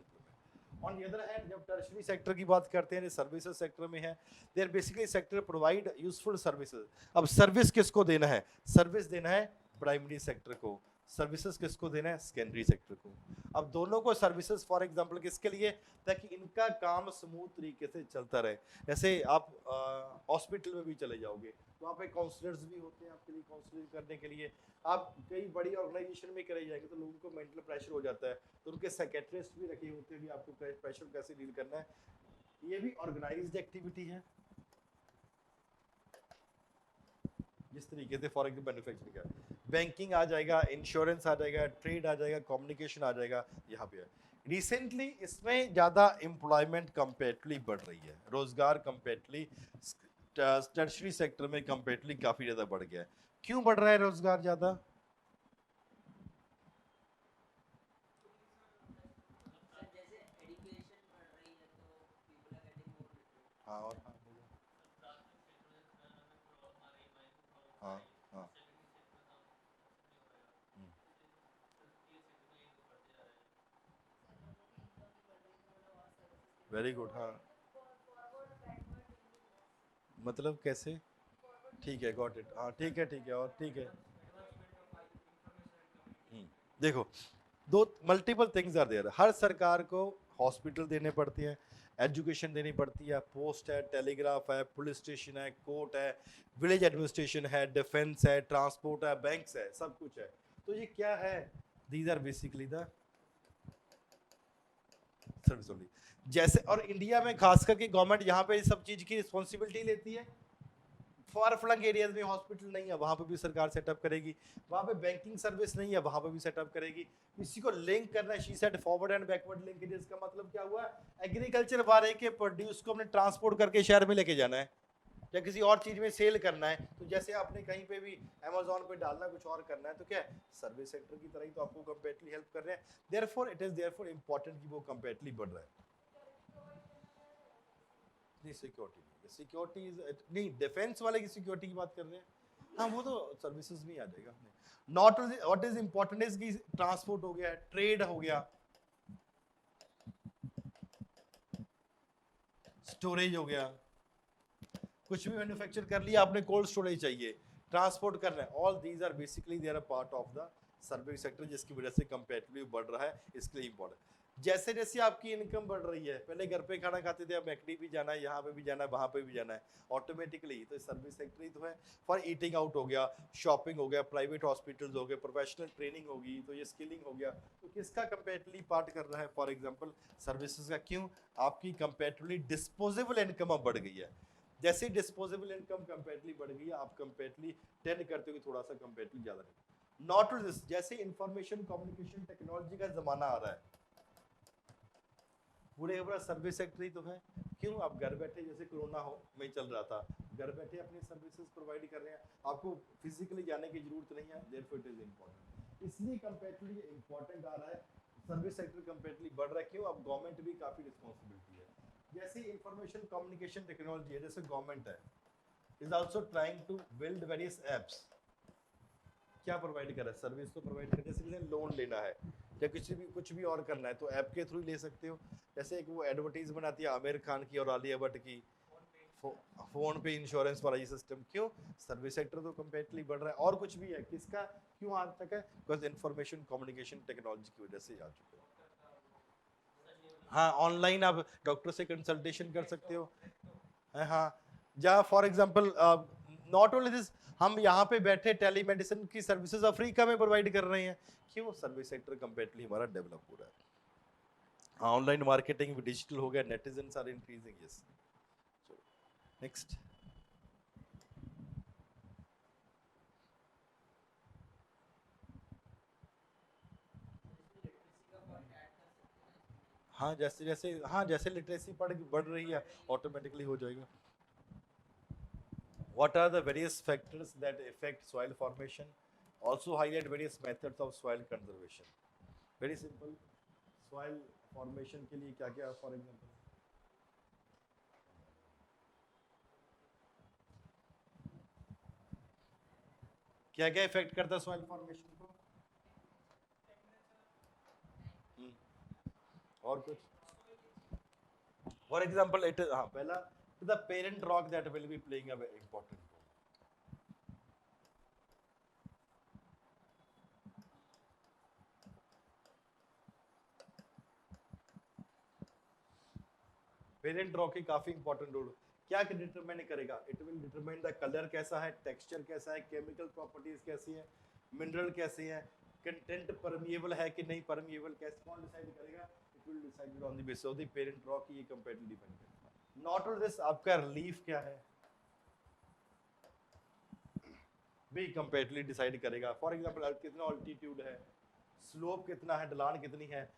ऑन द अदर हैंड जब टर्शरी सेक्टर की बात करते हैं, सर्विसेज सेक्टर में है, they are basically sector provide useful services. अब सर्विस किसको देना है? सर्विस देना है प्राइमरी सेक्टर को, सर्विसेज किसको देना है? सेकेंडरी सेक्टर को। अब दोनों को सर्विसेज फॉर एग्जांपल किसके लिए? ताकि इनका काम स्मूथ तरीके से चलता रहे। जैसे आप हॉस्पिटल में भी चले जाओगे तो वहाँ पे काउंसलर्स भी होते हैं आपके लिए काउंसलिंग करने के लिए। आप कई बड़ी ऑर्गेनाइजेशन में करे जाएंगे तो लोगों को मेंटल प्रेशर हो जाता है, तो उनके साइकेट्रिस्ट भी रखे होते हैं भी आपको प्रेशर कैसे डील करना है। ये भी ऑर्गेनाइज्ड एक्टिविटी है जिस तरीके से फॉर एग्जाम्पल मैन्युफैक्चरिंग का बैंकिंग आ जाएगा, इंश्योरेंस आ जाएगा, ट्रेड आ जाएगा, कम्युनिकेशन आ जाएगा, यहाँ पे है। रिसेंटली इसमें ज़्यादा एम्प्लॉयमेंट कंपेरेटिवली बढ़ रही है, रोजगार कंपेरेटिवली टर्शरी सेक्टर में कंपेरेटिवली काफ़ी ज़्यादा बढ़ गया है। क्यों बढ़ रहा है रोजगार ज़्यादा? सर जैसे एजुकेशन बढ़ रही है तो people are getting more literate. हाँ और हाँ बोलो। हाँ हाँ वेरी गुड। हाँ मतलब कैसे? ठीक है, गॉट इट। हाँ ठीक है और ठीक है। देखो दो मल्टीपल थिंग्स आर देयर। हर सरकार को हॉस्पिटल देने पड़ते हैं, एजुकेशन देनी पड़ती है, पोस्ट है, टेलीग्राफ है, पुलिस स्टेशन है, कोर्ट है, विलेज एडमिनिस्ट्रेशन है, डिफेंस है, ट्रांसपोर्ट है, बैंक्स है, सब कुछ है। तो ये क्या है? These are basically the service only. जैसे और इंडिया में खास करके गवर्नमेंट यहाँ पे सब चीज की रिस्पॉन्सिबिलिटी लेती है। फार फ्लंग एरियाज में हॉस्पिटल नहीं है, वहां पे भी सरकार सेटअप करेगी। वहां पे बैंकिंग सर्विस नहीं है, वहां पे भी सेटअप करेगी। इसी को लिंक करना है। She said forward and backward linkages का मतलब क्या हुआ? एग्रीकल्चर वाले के प्रोड्यूस को अपने ट्रांसपोर्ट करके शहर में लेके जाना है या किसी और चीज में सेल करना है। तो जैसे आपने कहीं पे भी अमेजोन पे डालना, कुछ और करना है, तो क्या है? सर्विस सेक्टर की तरह ही तो आपको कंपेरेटिवली हेल्प कर रहे हैं। Therefore it is therefore important कि वो कंपेरेटिवली बढ़ रहा है। नहीं सिक्योरिटी नहीं, सिक्योरिटी नहीं, डिफेंस वाले की सिक्योरिटी की बात कर रहे हैं। हाँ वो तो सर्विसेज में आ जाएगा। Not what is important is कि ट्रांसपोर्ट हो गया, ट्रेड हो गया, स्टोरेज हो गया, कुछ भी मैन्युफैक्चर कर लिया आपने, कोल्ड स्टोरेज चाहिए, ट्रांसपोर्ट कर रहे हैं, all these are basically they are a part of the service sector, जिसकी वजह से कंपेरेटिवली बढ़ रहा है, इसके लिए इंपॉर्टेंट। जैसे जैसे आपकी इनकम बढ़ रही है, पहले घर पे खाना खाते थे, अब मैकडी भी जाना है, यहाँ पे भी जाना है, वहाँ पे भी जाना है, ऑटोमेटिकली तो सर्विस सेक्टर ही तो है। फॉर ईटिंग आउट हो गया, शॉपिंग हो गया, प्राइवेट हॉस्पिटल्स हो गए, प्रोफेशनल ट्रेनिंग होगी, तो ये स्किलिंग हो गया। तो किसका कंपेरेटिवली पार्ट कर रहा है? फॉर एग्जाम्पल सर्विसेज का। क्यों? आपकी कंपेरेटिवली डिस्पोजेबल इनकम अब बढ़ गई है। जैसे डिस्पोजेबल इनकम कंपेरेटिवली बढ़ गई है, आप कंपेरेटिवली टेंड करते हो कि थोड़ा सा कंपेरेटिवली ज्यादा नहीं। नॉट ओनली दिस, जैसे इंफॉर्मेशन कम्युनिकेशन टेक्नोलॉजी का जमाना आ रहा है, पूरे पूरा सर्विस सेक्टर ही तो है। क्यों? आप घर बैठे, जैसे कोरोना हो में चल रहा था, घर बैठे अपनी सर्विसेज प्रोवाइड कर रहे हैं, आपको फिजिकली जाने की जरूरत नहीं है, देयरफॉर इट इज इंपॉर्टेंट। इसलिए कंपेरेटिवली इंपॉर्टेंट आ रहा है, सर्विस सेक्टर कंपेरेटिवली बढ़ रहा है। क्यों? अब गवर्नमेंट भी काफी रिस्पॉन्सिबिलिटी है। जैसे इंफॉर्मेशन कम्युनिकेशन टेक्नोलॉजी है, जैसे गवर्नमेंट है is also trying to build various apps. क्या प्रोवाइड कर रहा है? सर्विस तो प्रोवाइड कर, जैसे किसी लोन लेना है या कुछ भी और करना है तो ऐप के थ्रू ले सकते हो। जैसे एक वो एडवर्टीज बनाती है आमिर खान की और आलिया भट्ट की, फोन पे इंश्योरेंस वाला ये सिस्टम। क्यों? सर्विस सेक्टर तो कंपेरेटिवली बढ़ रहा है। और कुछ भी है, किसका क्यों आज तक है? बिकॉज इंफॉर्मेशन कम्युनिकेशन टेक्नोलॉजी की वजह से आ चुके हैं। हाँ ऑनलाइन आप डॉक्टर से कंसल्टेशन कर सकते हो। हाँ जहाँ for example not only this, हम यहाँ पे बैठे टेलीमेडिसिन की सर्विसेज अफ्रीका में प्रोवाइड कर रहे हैं। क्यों? सर्विस सेक्टर कंपेरेटिवली हमारा डेवलप हो रहा है। ऑनलाइन मार्केटिंग भी डिजिटल हो गया, netizens are increasing. Yes next. हाँ जैसे जैसे, हाँ जैसे लिटरेसी बढ़ रही है, ऑटोमेटिकली हो जाएगा। What are the various factors that affect soil formation? Also highlight various methods of soil conservation. Very simple. Soil formation के लिए क्या क्या? For example, क्या क्या इफेक्ट करता है soil formation को? और कुछ? फॉर एग्जाम्पल इट हाँ पहला the parent rock that will be playing a important role. Parent rock की काफी इंपॉर्टेंट रोल क्या डिटरमाइन करेगा, it will determine the colour कैसा है, टेक्सचर कैसा है, केमिकल प्रॉपर्टीज कैसी है, मिनरल कैसे है, कंटेंट परमिएबल है कि नहीं परमिएबल, कैसे कौन डिसाइड करेगा, it will decided on the basis of the parent rock, ये कंपेरेटिव डिपेंड करेगा। नॉट ओनली दिस, आपका रिलीफ क्या है भी कंपेरेटिवली डिसाइड करेगा। फॉर एग्जांपल कितना ऑल्टीट्यूड है, स्लोप कितना है, ढलान कितनी है,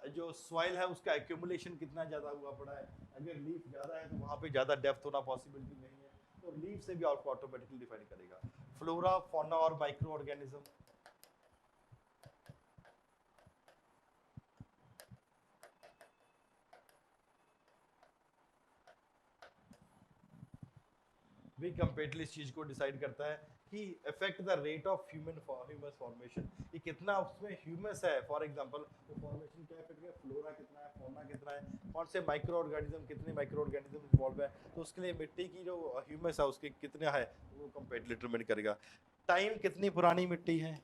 जो सॉइल है उसका एक्यूमुलेशन कितना ज्यादा हुआ पड़ा है, अगर लीफ ज्यादा है तो वहां पे ज्यादा डेप्थ होना पॉसिबिलिटी नहीं है, तो लीफ से भी आपको ऑटोमेटिकली डिफाइन करेगा। फ्लोरा फौना और माइक्रो ऑर्गेनिज्म, भी कंपेरेटिवली इस चीज को डिसाइड करता है कि affect the rate of humus formation, ये कितना उसमें ह्यूमस है, फॉर एग्जांपल तो फॉर्मेशन क्या इफेक्ट है, फ्लोरा कितना है, फौना कितना है, कौन से माइक्रो ऑर्गेनिज्म, कितने माइक्रो ऑर्गेनिज्म इन्वॉल्व है, तो उसके लिए मिट्टी की जो ह्यूमस है उसके कितना है वो कंपेरेटिवली डिटरमाइन करेगा। टाइम कितनी पुरानी मिट्टी है,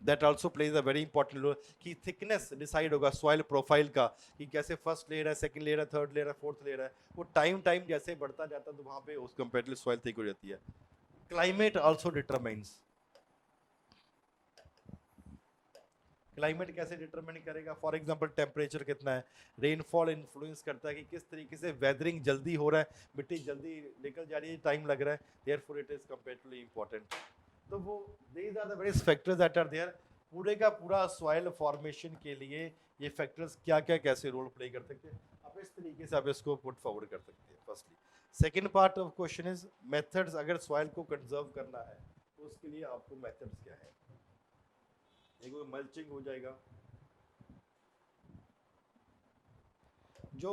that also plays a very important role, कि थिकनेस डिसाइड होगा सॉइल प्रोफाइल का, कि कैसे फर्स्ट लेयर है, सेकंड लेयर है, थर्ड लेयर है, फोर्थ लेयर है, वो टाइम जैसे बढ़ता जाता है तो वहां पे उस कंपेरेटिवली सॉइल थिक हो जाती है। क्लाइमेट आल्सो डिटरमाइंस, क्लाइमेट कैसे डिटरमाइन करेगा, फॉर एग्जांपल टेम्परेचर कितना है, रेनफॉल इन्फ्लुएंस करता है कि किस तरीके से वेदरिंग जल्दी हो रहा है, मिट्टी जल्दी निकल जा रही है, टाइम लग रहा है, therefore it is comparatively important. तो वो these are the various factors that are there, पूरे का पूरा सॉइल फॉर्मेशन के लिए ये फैक्टर्स क्या क्या कैसे रोल प्ले कर सकते हैं, आप इस तरीके से आप इसको पुट फॉरवर्ड कर सकते हैं firstly. Second part of question is methods, अगर सॉइल को कंजर्व करना है तो उसके लिए आपको मेथड्स क्या है, एक मल्चिंग हो जाएगा, जो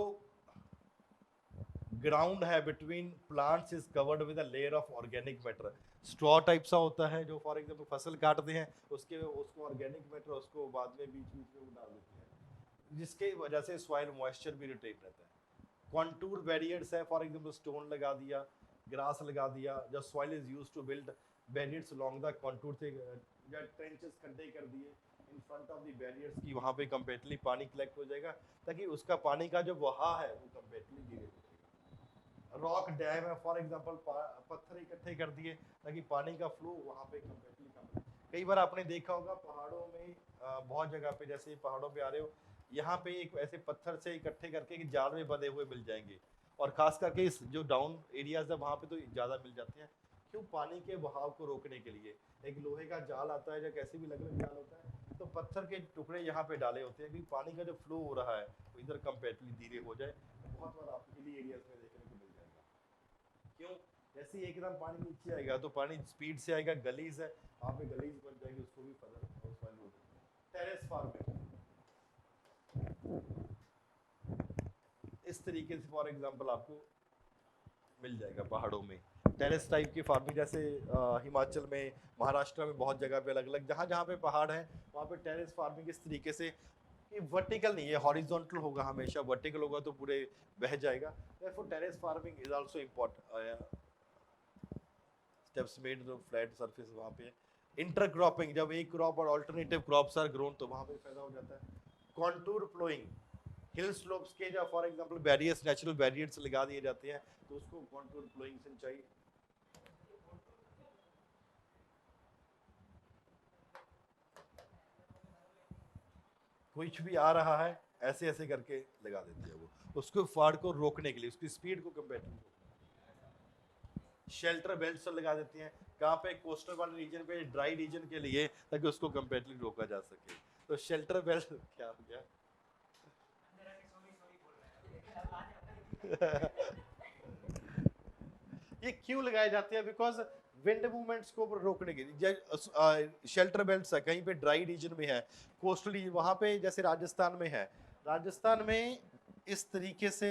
ग्राउंड है between plants is covered with a layer of organic matter, straw type सा होता है, जो फॉर एग्जांपल फसल काटते हैं उसको ऑर्गेनिक मैटर उसको बाद में बीच बीच में डाल देते हैं, जिसके वजह से सॉइल मॉइस्चर भी रिटेन रहता है। कॉन्टूर बैरियर्स है, फॉर एग्जांपल स्टोन लगा दिया, ग्रास लगा दिया, जब soil is used to build barriers along the contour थे, या ट्रेंचेस खड्डे कर दिए in front of the barriers की, वहां पे कंपेरेटिवली पानी कलेक्ट हो जाएगा ताकि उसका पानी का जो बहाव है वो कंपेरेटिवली धीरे हो जाएगा। रॉक डैम है, फॉर एग्जांपल पत्थर इकट्ठे कर दिए ताकि पानी का फ्लो वहां पे कंपेरेटिवली कम है। कई बार आपने देखा होगा पहाड़ों में बहुत जगह पे, जैसे पहाड़ों पे आ रहे हो, यहाँ पे एक ऐसे पत्थर से इकट्ठे करके जाल में बंधे हुए मिल जाएंगे, और खास करके इस जो डाउन एरियाज है वहाँ पे तो ज़्यादा मिल जाते हैं। क्यों, पानी के बहाव को रोकने के लिए एक लोहे का जाल आता है, या कैसे भी अलग अलग जाल होता है, तो पत्थर के टुकड़े यहाँ पे डाले होते हैं कि पानी का जो फ्लो हो रहा है वो इधर कंपेरेटिवली धीरे हो जाए। बहुत बार आपको हिली एरियाज में देखने को मिल जाएगा। क्यों, जैसे ही एकदम पानी नीचे आएगा तो पानी स्पीड से आएगा, गलीज है वहाँ पे गलीज बन जाएगी, उसको भी फर्दर। टेरेस फार्मिंग इस तरीके से फॉर एग्जांपल आपको मिल जाएगा पहाड़ों में टेरेस टाइप की फार्मिंग, जैसे हिमाचल में, महाराष्ट्र में बहुत जगह पे अलग अलग, जहाँ जहाँ पे पहाड़ है वहाँ पे टेरेस फार्मिंग इस तरीके से कि वर्टिकल नहीं है, हॉरिजॉन्टल होगा हमेशा, वर्टिकल होगा तो पूरे बह जाएगा। therefore terrace farming is also important, steps made flat surface वहाँ पे। इंटरक्रॉपिंग, जब एक क्रॉप और अल्टरनेटिव क्रॉप्स आर ग्रोन तो वहाँ पे फायदा हो जाता है। कॉन्टूर फ्लोइंग, हिल स्लोप्स के जब for example barriers, natural barriers लगा दिए जाते हैं तो उसको कॉन्टूर फ्लोइंग सिंचाई। कुछ भी आ रहा है ऐसे ऐसे करके लगा देते हैं वो, उसको फाड़ को रोकने के लिए, उसकी स्पीड को कंपेरेटिवली। शेल्टर बेल्ट लगा देते हैं, कहाँ पे, कोस्टल वाले रीजन पे, ड्राई रीजन के लिए, ताकि उसको कंपेरेटिवली रोका जा सके। तो शेल्टर बेल्ट क्या हो गया अंदर आके सॉरी सॉरी बोल रहा है ये क्यों लगाए जाते हैं, बिकॉज विंड मूवमेंट्स को रोकने के लिए। शेल्टर बेल्ट है, कहीं पे ड्राई रीजन में है, कोस्टल रीजन, वहां पे जैसे राजस्थान में है, राजस्थान में इस तरीके से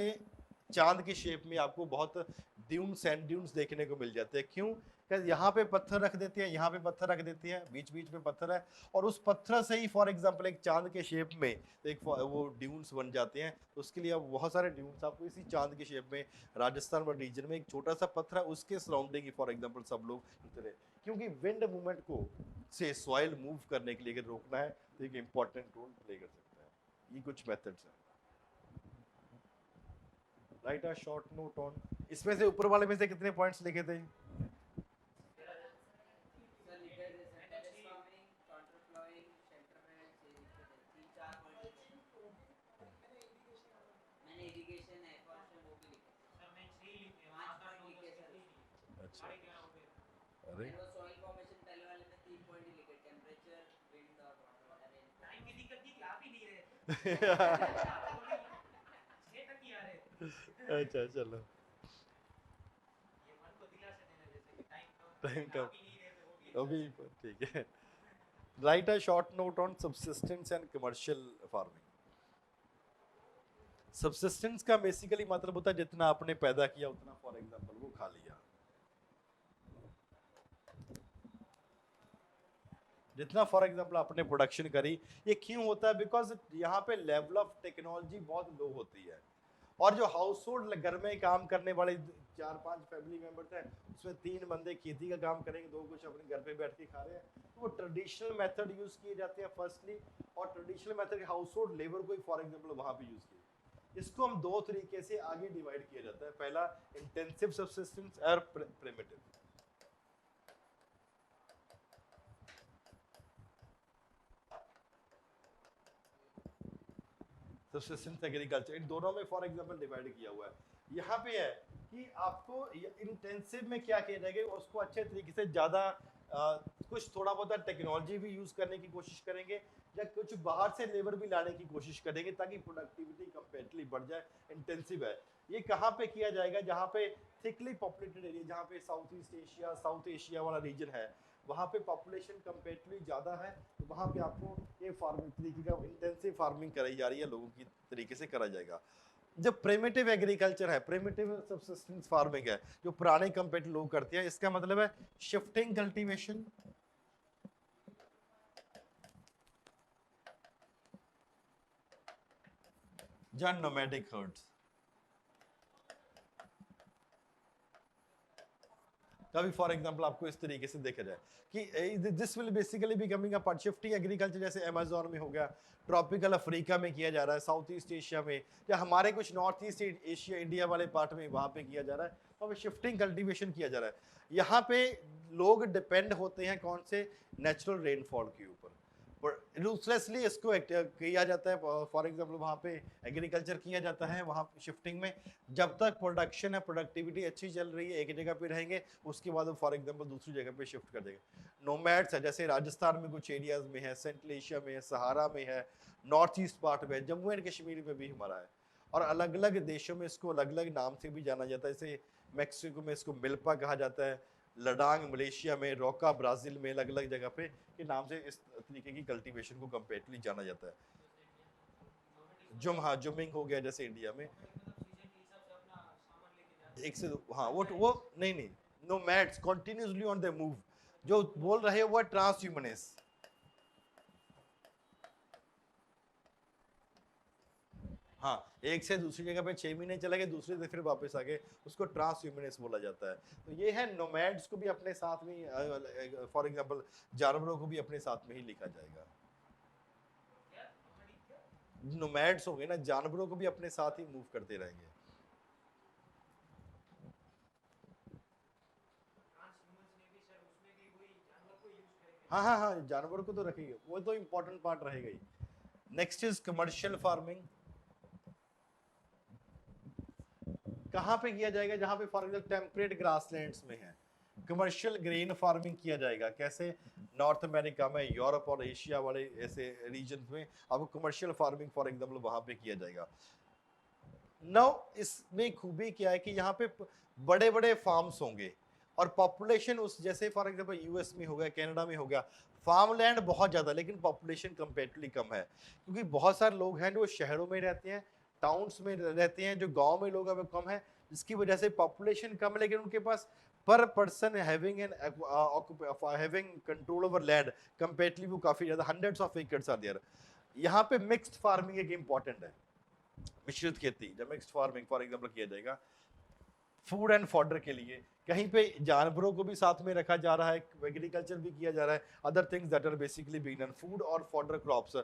चांद की शेप में आपको बहुत ड्यून सैंड ड्यून्स देखने को मिल जाते हैं। क्यों? क्योंकि यहाँ पे पत्थर रख देती है, यहाँ पे पत्थर रख देती है, बीच बीच में पत्थर है, और उस पत्थर से ही फॉर एग्जांपल एक चांद के शेप में एक वो ड्यून्स बन जाते हैं। तो उसके लिए अब बहुत सारे ड्यून्स आपको इसी चांद के शेप में राजस्थान वाले रीजन में एक छोटा सा पत्थर है, उसके सराउंडिंग ही फॉर एग्जाम्पल सब लोग उतरे, क्योंकि विंड मूवमेंट को से सॉइल मूव करने के लिए अगर रोकना है तो एक इंपॉर्टेंट रोल प्ले कर सकता है। ये कुछ मेथड्स हैं। Right a short note on, इसमें से ऊपर वाले में से कितने पॉइंट्स लिखे थे? सर लिखा है जैसे terrace farming, counter flowing, shelter में से लिखे थे 3-4 पॉइंट मैंने इरिगेशन एक्वाशन वो भी लिखे सर मैं 6 लिखे 5 5 पॉइंट लिखे सर अच्छा, साढ़े 11 हो गए। अरे मैंने वो सॉइल फॉर्मेशन पहले वाले में 3 पॉइंट ही लिखे टेंपरेचर विंड और वाटर टाइम की दिक्कत थी कि आप ही नहीं रहे 6 तक ही आ रहे। अच्छा चलो, ये मन को दिलासा देना जैसे कि टाइम कम आप ही नहीं रहे तो वो भी अभी ठीक है। Right a short note on subsistence and commercial farming. Subsistence का बेसिकली मतलब होता है जितना आपने पैदा किया उतना फॉर एग्जांपल वो खा लिया, जितना फॉर एग्जांपल आपने प्रोडक्शन करी। ये क्यों होता है? बिकॉज यहाँ पे लेवल ऑफ टेक्नोलॉजी बहुत लो होती है, और जो हाउस होल्ड घर में काम करने वाले 4-5 फैमिली मेंबर्स हैं, उसमें 3 बंदे खेती का काम करेंगे, 2 कुछ अपने घर पे बैठ के खा रहे हैं, तो वो ट्रेडिशनल मेथड यूज किए जाते हैं फर्स्टली, और traditional method house hold labour को फॉर एग्जांपल वहाँ पे यूज किया। इसको हम 2 तरीके से आगे डिवाइड किया जाता है। पहला इंटेंसिव सब्सिस्टेंस और प्रिमिटिव। सब्सिस्टेंस एग्रीकल्चर, इन दोनों में फॉर एग्जांपल डिवाइड किया हुआ है। यहाँ पे है कि आपको इंटेंसिव में क्या किया जाएगा, उसको अच्छे तरीके से ज़्यादा कुछ थोड़ा बहुत टेक्नोलॉजी भी यूज़ करने की कोशिश करेंगे, या कुछ बाहर से लेबर भी लाने की कोशिश करेंगे ताकि प्रोडक्टिविटी कंपेरेटिवली बढ़ जाए। इंटेंसिव है, ये कहाँ पे किया जाएगा? जहाँ पे थिकली पॉपुलेटेड एरिया, जहाँ पे south east Asia, south Asia वाला रीजन है, वहाँ पे पॉपुलेशन कंपेरेटिवली ज़्यादा है, तो वहाँ पे आपको ये फार्मिंग तरीके का इंटेंसिव फार्मिंग कराई जा रही है, लोगों की तरीके से करा जाएगा। जब प्रिमिटिव एग्रीकल्चर है, प्रिमिटिव सब्सिस्टेंस फार्मिंग है, जो पुराने कंपेरेटिव लोग करते हैं, इसका मतलब है शिफ्टिंग कल्टीवेशन, या नोमैडिक हर्ड्स। कभी फॉर एग्जांपल आपको इस तरीके से देखा जाए कि this will basically becoming a part shifting agriculture, जैसे अमेज़न में हो गया, ट्रॉपिकल अफ्रीका में किया जा रहा है, साउथ ईस्ट एशिया में, या हमारे कुछ नॉर्थ ईस्ट एशिया इंडिया वाले पार्ट में वहाँ पे किया जा रहा है, तो शिफ्टिंग कल्टीवेशन किया जा रहा है। यहाँ पे लोग डिपेंड होते हैं कौन से? नेचुरल रेनफॉल के ऊपर, रूथलेसली इसको किया जाता है। फॉर एग्जांपल वहाँ पे एग्रीकल्चर किया जाता है, वहाँ शिफ्टिंग में जब तक प्रोडक्शन है, प्रोडक्टिविटी अच्छी चल रही है, एक जगह पे रहेंगे, उसके बाद वो फॉर एग्जांपल दूसरी जगह पे शिफ्ट कर देंगे। नोमैड्स है, जैसे राजस्थान में कुछ एरियाज में है, सेंट्रल एशिया में है, सहारा में है, नॉर्थ ईस्ट पार्ट में है, जम्मू एंड कश्मीर में भी हमारा है, और अलग अलग देशों में इसको अलग अलग नाम से भी जाना जाता है। जैसे मैक्सिको में इसको मिल्पा कहा जाता है, लडांग मलेशिया में, रोका ब्राज़ील में, अलग अलग जगह पे के नाम से इस तरीके की कल्टीवेशन को कंपेरेटिवली जाना जाता है। जुमिंग हो गया जैसे इंडिया में, मतलब सीजन के हिसाब से अपना सामान लेके जाते एक से हाँ, वो नहीं, nomads continuously on the move, जो बोल रहे हो वो ट्रांसह्यूमनिस। हाँ, एक से दूसरी जगह पे 6 महीने चले गए, दूसरे से फिर वापस आ गए, उसको ट्रांसह्यूमनिस बोला जाता है। तो ये है नोमैड्स को भी अपने साथ में, फॉर एग्जांपल जानवरों को भी अपने साथ में ही लिखा जाएगा। क्या नोमैडिक क्या नोमैड्स हो गए ना, जानवरों को भी अपने साथ ही मूव करते रहेंगे। ट्रांसह्यूमंस में भी सर उसमें भी वही जानवर को यूज करेंगे। हाँ हाँ हाँ, जानवरों को तो रखेंगे, वो तो इम्पोर्टेंट पार्ट रहेगा ही। Next is commercial farming. कहाँ पे किया जाएगा? जहाँ पे फॉर एग्जाम्पल टेम्परेट ग्रासलैंड्स में है, कमर्शियल ग्रेन फार्मिंग किया जाएगा। कैसे? नॉर्थ अमेरिका में, यूरोप और एशिया वाले ऐसे रीजन में आपको कमर्शियल फार्मिंग फॉर एग्जाम्पल वहाँ पे किया जाएगा। नाउ इसमें खूबी क्या है कि यहाँ पे बड़े बड़े फार्म्स होंगे, और पॉपुलेशन उस, जैसे फॉर एग्जांपल यूएस में हो गया, कनाडा में हो गया, फार्म लैंड बहुत ज़्यादा, लेकिन पॉपुलेशन कंपेरेटिवली कम है, क्योंकि बहुत सारे लोग हैं जो शहरों में रहते हैं, टाउन्स में रहते हैं, जो गांव में लोग अब कम है, जिसकी वजह से पॉपुलेशन कम है लेकिन उनके पास पर person having an having control over land comparatively वो काफी ज्यादा hundreds of acres are there. यहाँ पे मिक्स्ड फार्मिंग एक इंपॉर्टेंट है, मिश्रित खेती जब मिक्स्ड फार्मिंग फॉर एग्जांपल किया जाएगा फूड एंड फॉडर के लिए, कहीं पे जानवरों को भी साथ में रखा जा रहा है, एग्रीकल्चर भी किया जा रहा है, other things that are basically been food और फॉडर क्रॉप्स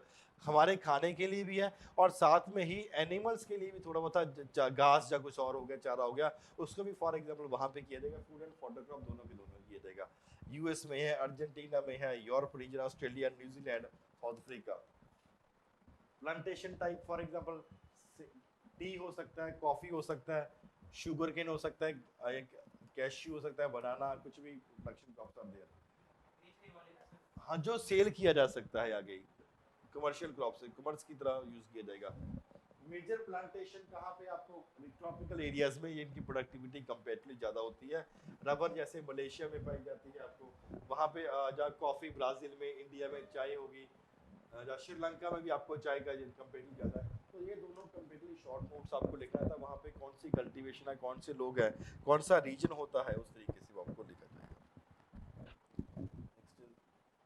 हमारे खाने के लिए भी है और साथ में ही एनिमल्स के लिए भी थोड़ा बहुत घास या कुछ और हो गया, चारा हो गया, उसको भी फॉर एग्जांपल वहाँ पे किया जाएगा। फूड एंड फॉडर क्रॉप दोनों के दोनों किया जाएगा। यूएस में है, अर्जेंटीना में है, Europe region, Australia, New Zealand, South Africa. Plantation type for example tea हो सकता है, कॉफी हो सकता है, शुगर केन हो सकता है, कैश्यू हो सकता है, बनाना, कुछ भी प्रोडक्शन क्रॉप्स आर देयर। बेचने वाले ना सर, हाँ, जो सेल किया जा सकता है आगे कमर्शियल क्रॉप से कॉमर्स की तरह यूज किया जाएगा। मेजर प्लांटेशन कहाँ पे आपको ट्रॉपिकल एरियाज में ये इनकी प्रोडक्टिविटी कंपेरेटिवली ज़्यादा होती है। रबर जैसे मलेशिया में पाई जाती है आपको, वहाँ पे जहाँ कॉफ़ी ब्राज़ील में, इंडिया में चाय होगी, जहाँ श्रीलंका में भी आपको चाय का कंपेरेटिवली ज़्यादा है। तो ये दोनों कंपेरेटिवली शॉर्ट नोट्स आपको लिखना था, वहाँ पे कौन सी कल्टीवेशन है, कौन से लोग हैं, कौन सा रीजन होता है, उस तरीके से वो आपको लिखा जाएगा।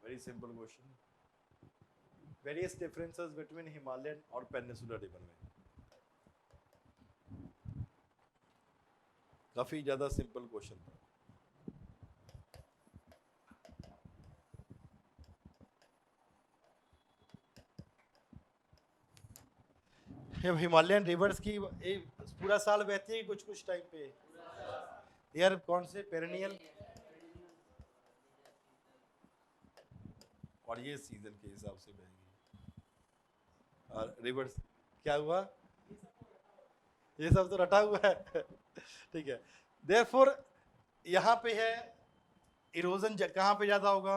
Very simple question, various differences between Himalayan और पेनिनसुलर रिवर में। काफी ज्यादा सिंपल क्वेश्चन था। हिमालयन रिवर्स की पूरा साल बहती है कुछ कुछ टाइम पे यार, कौन से पेरेनियल और ये सीजन के हिसाब से बहेगी। और रिवर्स क्या हुआ, ये सब तो रटा हुआ है ठीक है। देयरफॉर यहाँ पे है इरोजन कहाँ पे ज्यादा होगा,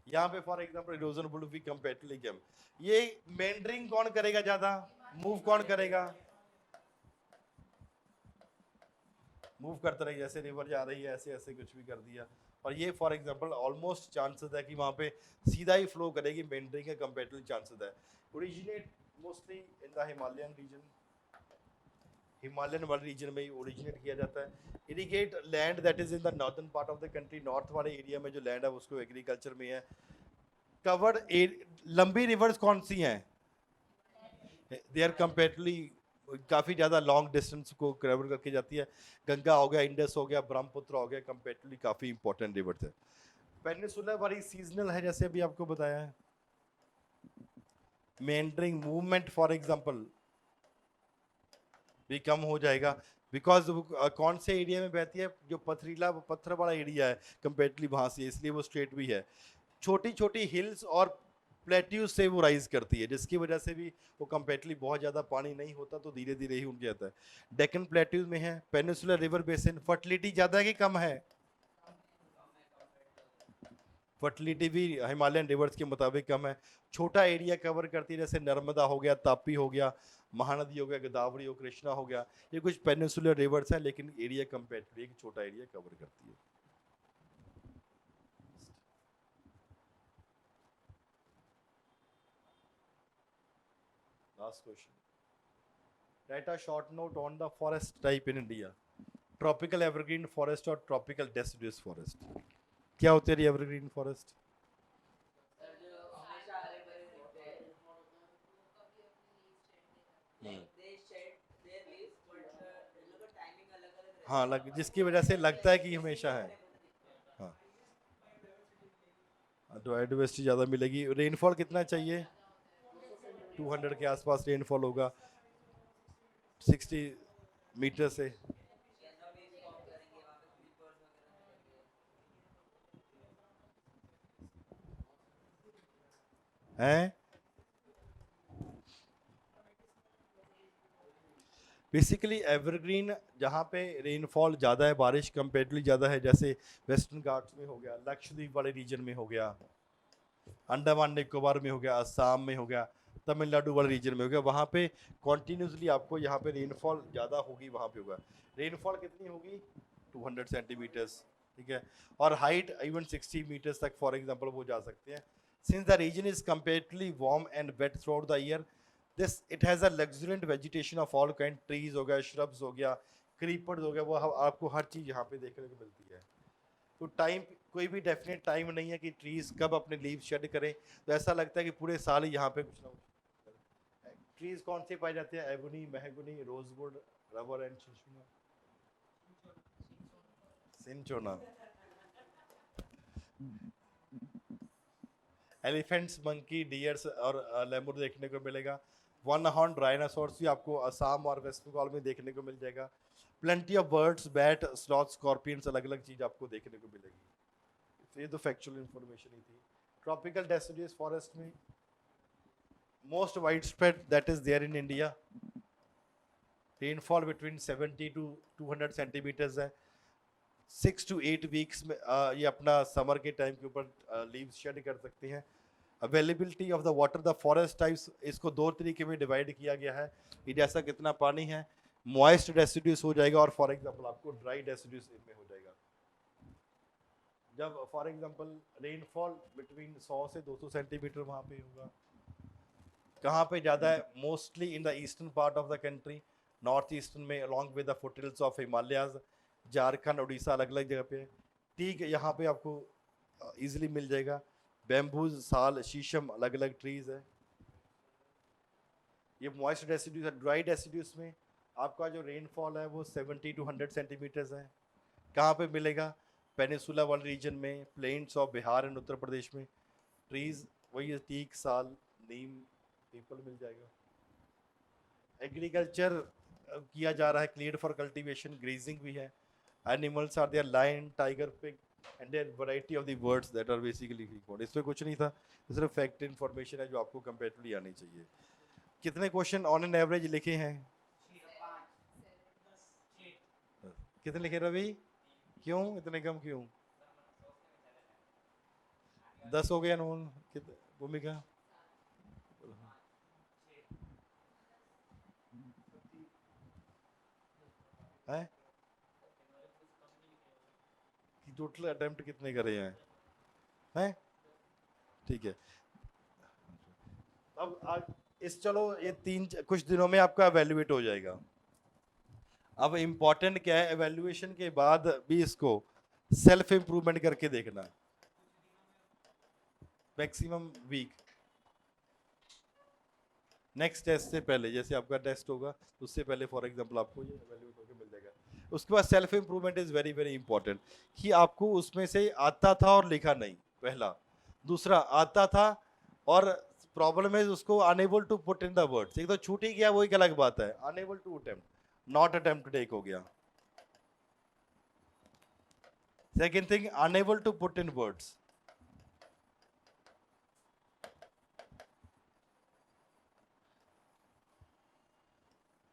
यहाँ पे for example erosion would be comparatively कम। ये मेंडरिंग कौन करेगा ज्यादा, मूव कौन करेगा, मूव करता रहेगा, जैसे रिवर जा रही है ऐसे ऐसे कुछ भी कर दिया। और ये फॉर एग्जांपल ऑलमोस्ट चांसेस है कि वहाँ पे सीधा ही फ्लो करेगी, मेंडरिंग का कंपैरेटिवली चांसेस है। Originate mostly in the Himalayan region, Himalayan वाले रीजन में ही ओरिजिनेट किया जाता है। Irrigate land that is in the northern part of the country, north वाले एरिया में जो लैंड है उसको एग्रीकल्चर में है। कवर्ड लंबी रिवर्स कौन सी हैं, दे आर कंपेरेटिवली काफ़ी ज़्यादा लॉन्ग डिस्टेंस को कवर करके जाती है। गंगा हो गया, इंडस हो गया, ब्रह्मपुत्र हो गया, कंपेरेटिवली काफ़ी इंपॉर्टेंट रिवर्स है। पेनिनसुलर वाली सीजनल है, जैसे अभी आपको बताया है। मेंडरिंग मूवमेंट फॉर एग्जांपल भी कम हो जाएगा, बिकॉज कौन से एरिया में बहती है, जो पथरीला पत्थर वाला एरिया है कंपेरेटिवली वहाँ से, इसलिए वो स्ट्रेट भी है। छोटी छोटी हिल्स और प्लेट्यूज से वो राइज करती है, जिसकी वजह से भी वो कंपेरेटिवली बहुत ज़्यादा पानी नहीं होता, तो धीरे धीरे ही उठ जाता है। डेक्कन प्लेट्यूज में है। पेनिनसुलर रिवर बेसिन फर्टिलिटी ज़्यादा है कि कम है, फर्टिलिटी भी हिमालयन रिवर्स के मुताबिक कम है। छोटा एरिया कवर करती है, जैसे नर्मदा हो गया, तापी हो गया, महानदी हो गया, गोदावरी हो, कृष्णा हो गया, ये कुछ पेनिनसुलर रिवर्स हैं, लेकिन एरिया कंपेरेटिवली एक छोटा एरिया कवर करती है। Last question. Write a short note on the forest type in India. Tropical evergreen forest और tropical deciduous forest. क्या होते हैं evergreen forest? सर जो हमेशा हरे भरे रहते हैं, they shed their leaves, but इन लोगों का टाइमिंग अलग अलग रहता हाँ, जिसकी वजह से लगता है कि हमेशा है। हाँ, बायोडाइवर्सिटी ज़्यादा मिलेगी। रेनफॉल कितना चाहिए, 200 के आसपास रेनफॉल होगा, 60 मीटर से। कैसा भी स्टॉप करेंगे वहाँ पे क्रीपर्स वगैरह रहेंगे। हैं बेसिकली एवरग्रीन जहाँ पे रेनफॉल ज़्यादा है, बारिश कंपेरेटिवली ज़्यादा है, जैसे वेस्टर्न घाट्स में हो गया, लक्षद्वीप वाले रीजन में हो गया, अंडमान निकोबार में हो गया, असम में हो गया, तमिलनाडु वाले रीजन में हो गया, वहाँ पे कॉन्टीन्यूसली आपको यहाँ पे रेनफॉल ज़्यादा होगी, वहाँ पे होगा। रेनफॉल कितनी होगी, 200 सेंटीमीटर्स, ठीक है। और हाइट इवन 60 मीटर्स तक फॉर एग्जांपल वो जा सकते हैं। Since the region is comparatively warm and wet throughout the year, this it has a luxuriant vegetation of all kind, trees हो गया, श्रब्स हो गया, क्रीपर्स हो गया, वो आपको हर चीज़ यहाँ पे देखने को मिलती है। तो टाइम, कोई भी डेफिनेट टाइम नहीं है कि ट्रीज कब अपने लीव शेड करें, तो ऐसा लगता है कि पूरे साल ही यहाँ पे कुछ ना कुछ। ट्रीज कौन से पाए जाते हैं? Ebony, mahogany, rosewood, rubber and शिशुना, सिंचोना। एलिफेंट्स, मंकी, डियर्स और लेमुर देखने को मिलेगा। वन हॉर्न डायनासोर्स भी आपको असम और वेस्ट बंगाल में देखने को मिल जाएगा। Plenty of birds, bat, sloth, scorpions, अलग अलग चीज आपको देखने को मिलेगी। तो ये तो फैक्चुअल इंफॉर्मेशन ही थी। ट्रॉपिकल डेसिडियस फॉरेस्ट में most wide spread that is there in India, rainfall between 70 to 200 centimetres है। 6 to 8 वीक्स में ये अपना समर के टाइम के ऊपर लीव्स शेड कर सकते हैं। Availability of the water, the forest types, इसको दो तरीके में डिवाइड किया गया है कि जैसा कितना पानी है, मॉइस्ट रेसिड्यूस हो जाएगा और फॉर एग्जांपल आपको ड्राई रेसिड्यूस में हो जाएगा। जब फॉर एग्जांपल रेनफॉल बिटवीन 100 से 200 सेंटीमीटर वहाँ पे होगा। कहाँ पे ज़्यादा है? Mostly in the eastern part of the country, north eastern में along with the foothills of Himalayas, Jharkhand, Orissa, अलग अलग जगह पे। ठीक है, यहाँ पे आपको इजीली मिल जाएगा। बैम्बूज, साल, शीशम, अलग अलग ट्रीज है। ये मॉइस्ट रेसिड्यूज है। ड्राई रेसिड्यूज में आपका जो रेनफॉल है वो 70 to 100 सेंटीमीटर्स है। कहाँ पे मिलेगा? पेनिसुला वाले रीजन में, planes of Bihar and Uttar Pradesh में। ट्रीज वही है, टीक, साल, नीम, पीपल मिल जाएगा। एग्रीकल्चर किया जा रहा है, क्लियर्ड फॉर कल्टीवेशन, ग्रेजिंग भी है। Animals are there, lion, tiger, pig and there variety of the birds that are basically record. इसमें कुछ नहीं था, सिर्फ फैक्ट इन्फॉर्मेशन है जो आपको कंपैरेटिवली आनी चाहिए। कितने क्वेश्चन ऑन एन एवरेज लिखे हैं? कितने लिखे रवि? क्यों इतने कम क्यों? 10 हो गया नून। भूमिका है कि टोटल अटेम्प्ट कितने करे हैं? ठीक है। अब इस चलो ये कुछ दिनों में आपका एवेल्युएट हो जाएगा। अब इम्पोर्टेंट क्या है, एवेल्युएशन के बाद भी इसको सेल्फ इंप्रूवमेंट करके देखना। मैक्सिमम वीक नेक्स्ट टेस्ट से पहले, जैसे आपका टेस्ट होगा उससे पहले फॉर एग्जांपल आपको ये एवेल्युएट होकर मिल जाएगा। उसके बाद self improvement is very very important, कि आपको उसमें से आता था और लिखा नहीं, पहला। दूसरा, आता था और प्रॉब्लम है उसको unable to put in the words. एक तो छूट ही गया, वो एक अलग बात है। Unable to attempt, not attempt एक हो गया। Second thing, unable to put in words.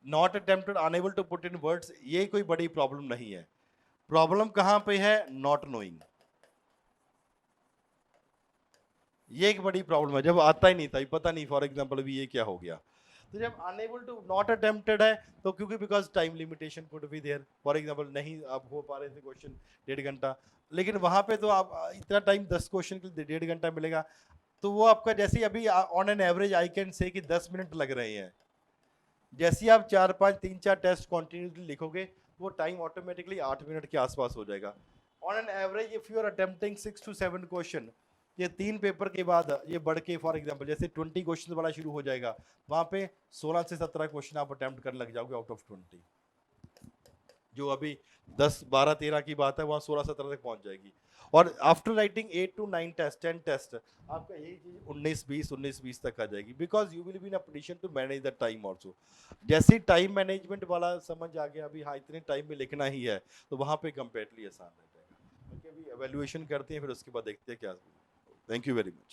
Not attempted, unable to put in words, ये कोई बड़ी प्रॉब्लम नहीं है। प्रॉब्लम कहां पे है? Not knowing. ये एक बड़ी प्रॉब्लम है, जब आता ही नहीं था, पता नहीं फॉर एग्जांपल अभी ये क्या हो गया। तो जब अनेबल टू, नॉट अटेम्प्टेड है, तो क्योंकि because time limitation could be there. For example नहीं आप हो पा रहे थे क्वेश्चन 1.5 घंटा, लेकिन वहां पे तो आप इतना टाइम 10 क्वेश्चन के लिए 1.5 घंटा मिलेगा, तो वो आपका जैसे अभी on an average I can say कि 10 मिनट लग रहे हैं। जैसे आप 4-5 3-4 टेस्ट कॉन्टिन्यूसली लिखोगे, वो टाइम ऑटोमेटिकली 8 मिनट के आसपास हो जाएगा। On an average if you are attempting 6 to 7 question, ये 3 पेपर के बाद ये बढ़ के फॉर एग्जांपल जैसे 20 क्वेश्चन वाला शुरू हो जाएगा, वहाँ पे 16 से 17 क्वेश्चन आप अटेम्प्ट करने लग जाओगे आउट ऑफ 20। जो अभी 10, 12, 13 की बात है, वहाँ 16, 17 तक पहुँच जाएगी। और after writing 8 to 9 test, 10 test, आपका यही चीज 19-20 तक आ जाएगी, because you will be in a position to manage the time also. जैसे टाइम मैनेजमेंट वाला समझ आ गया अभी, हाँ इतने टाइम में लिखना ही है, तो वहाँ पे कंपेरेटिवली आसान रह जाएगा। ओके, अभी एवेल्युएशन करते हैं, फिर उसके बाद देखते हैं क्या। Thank you very much.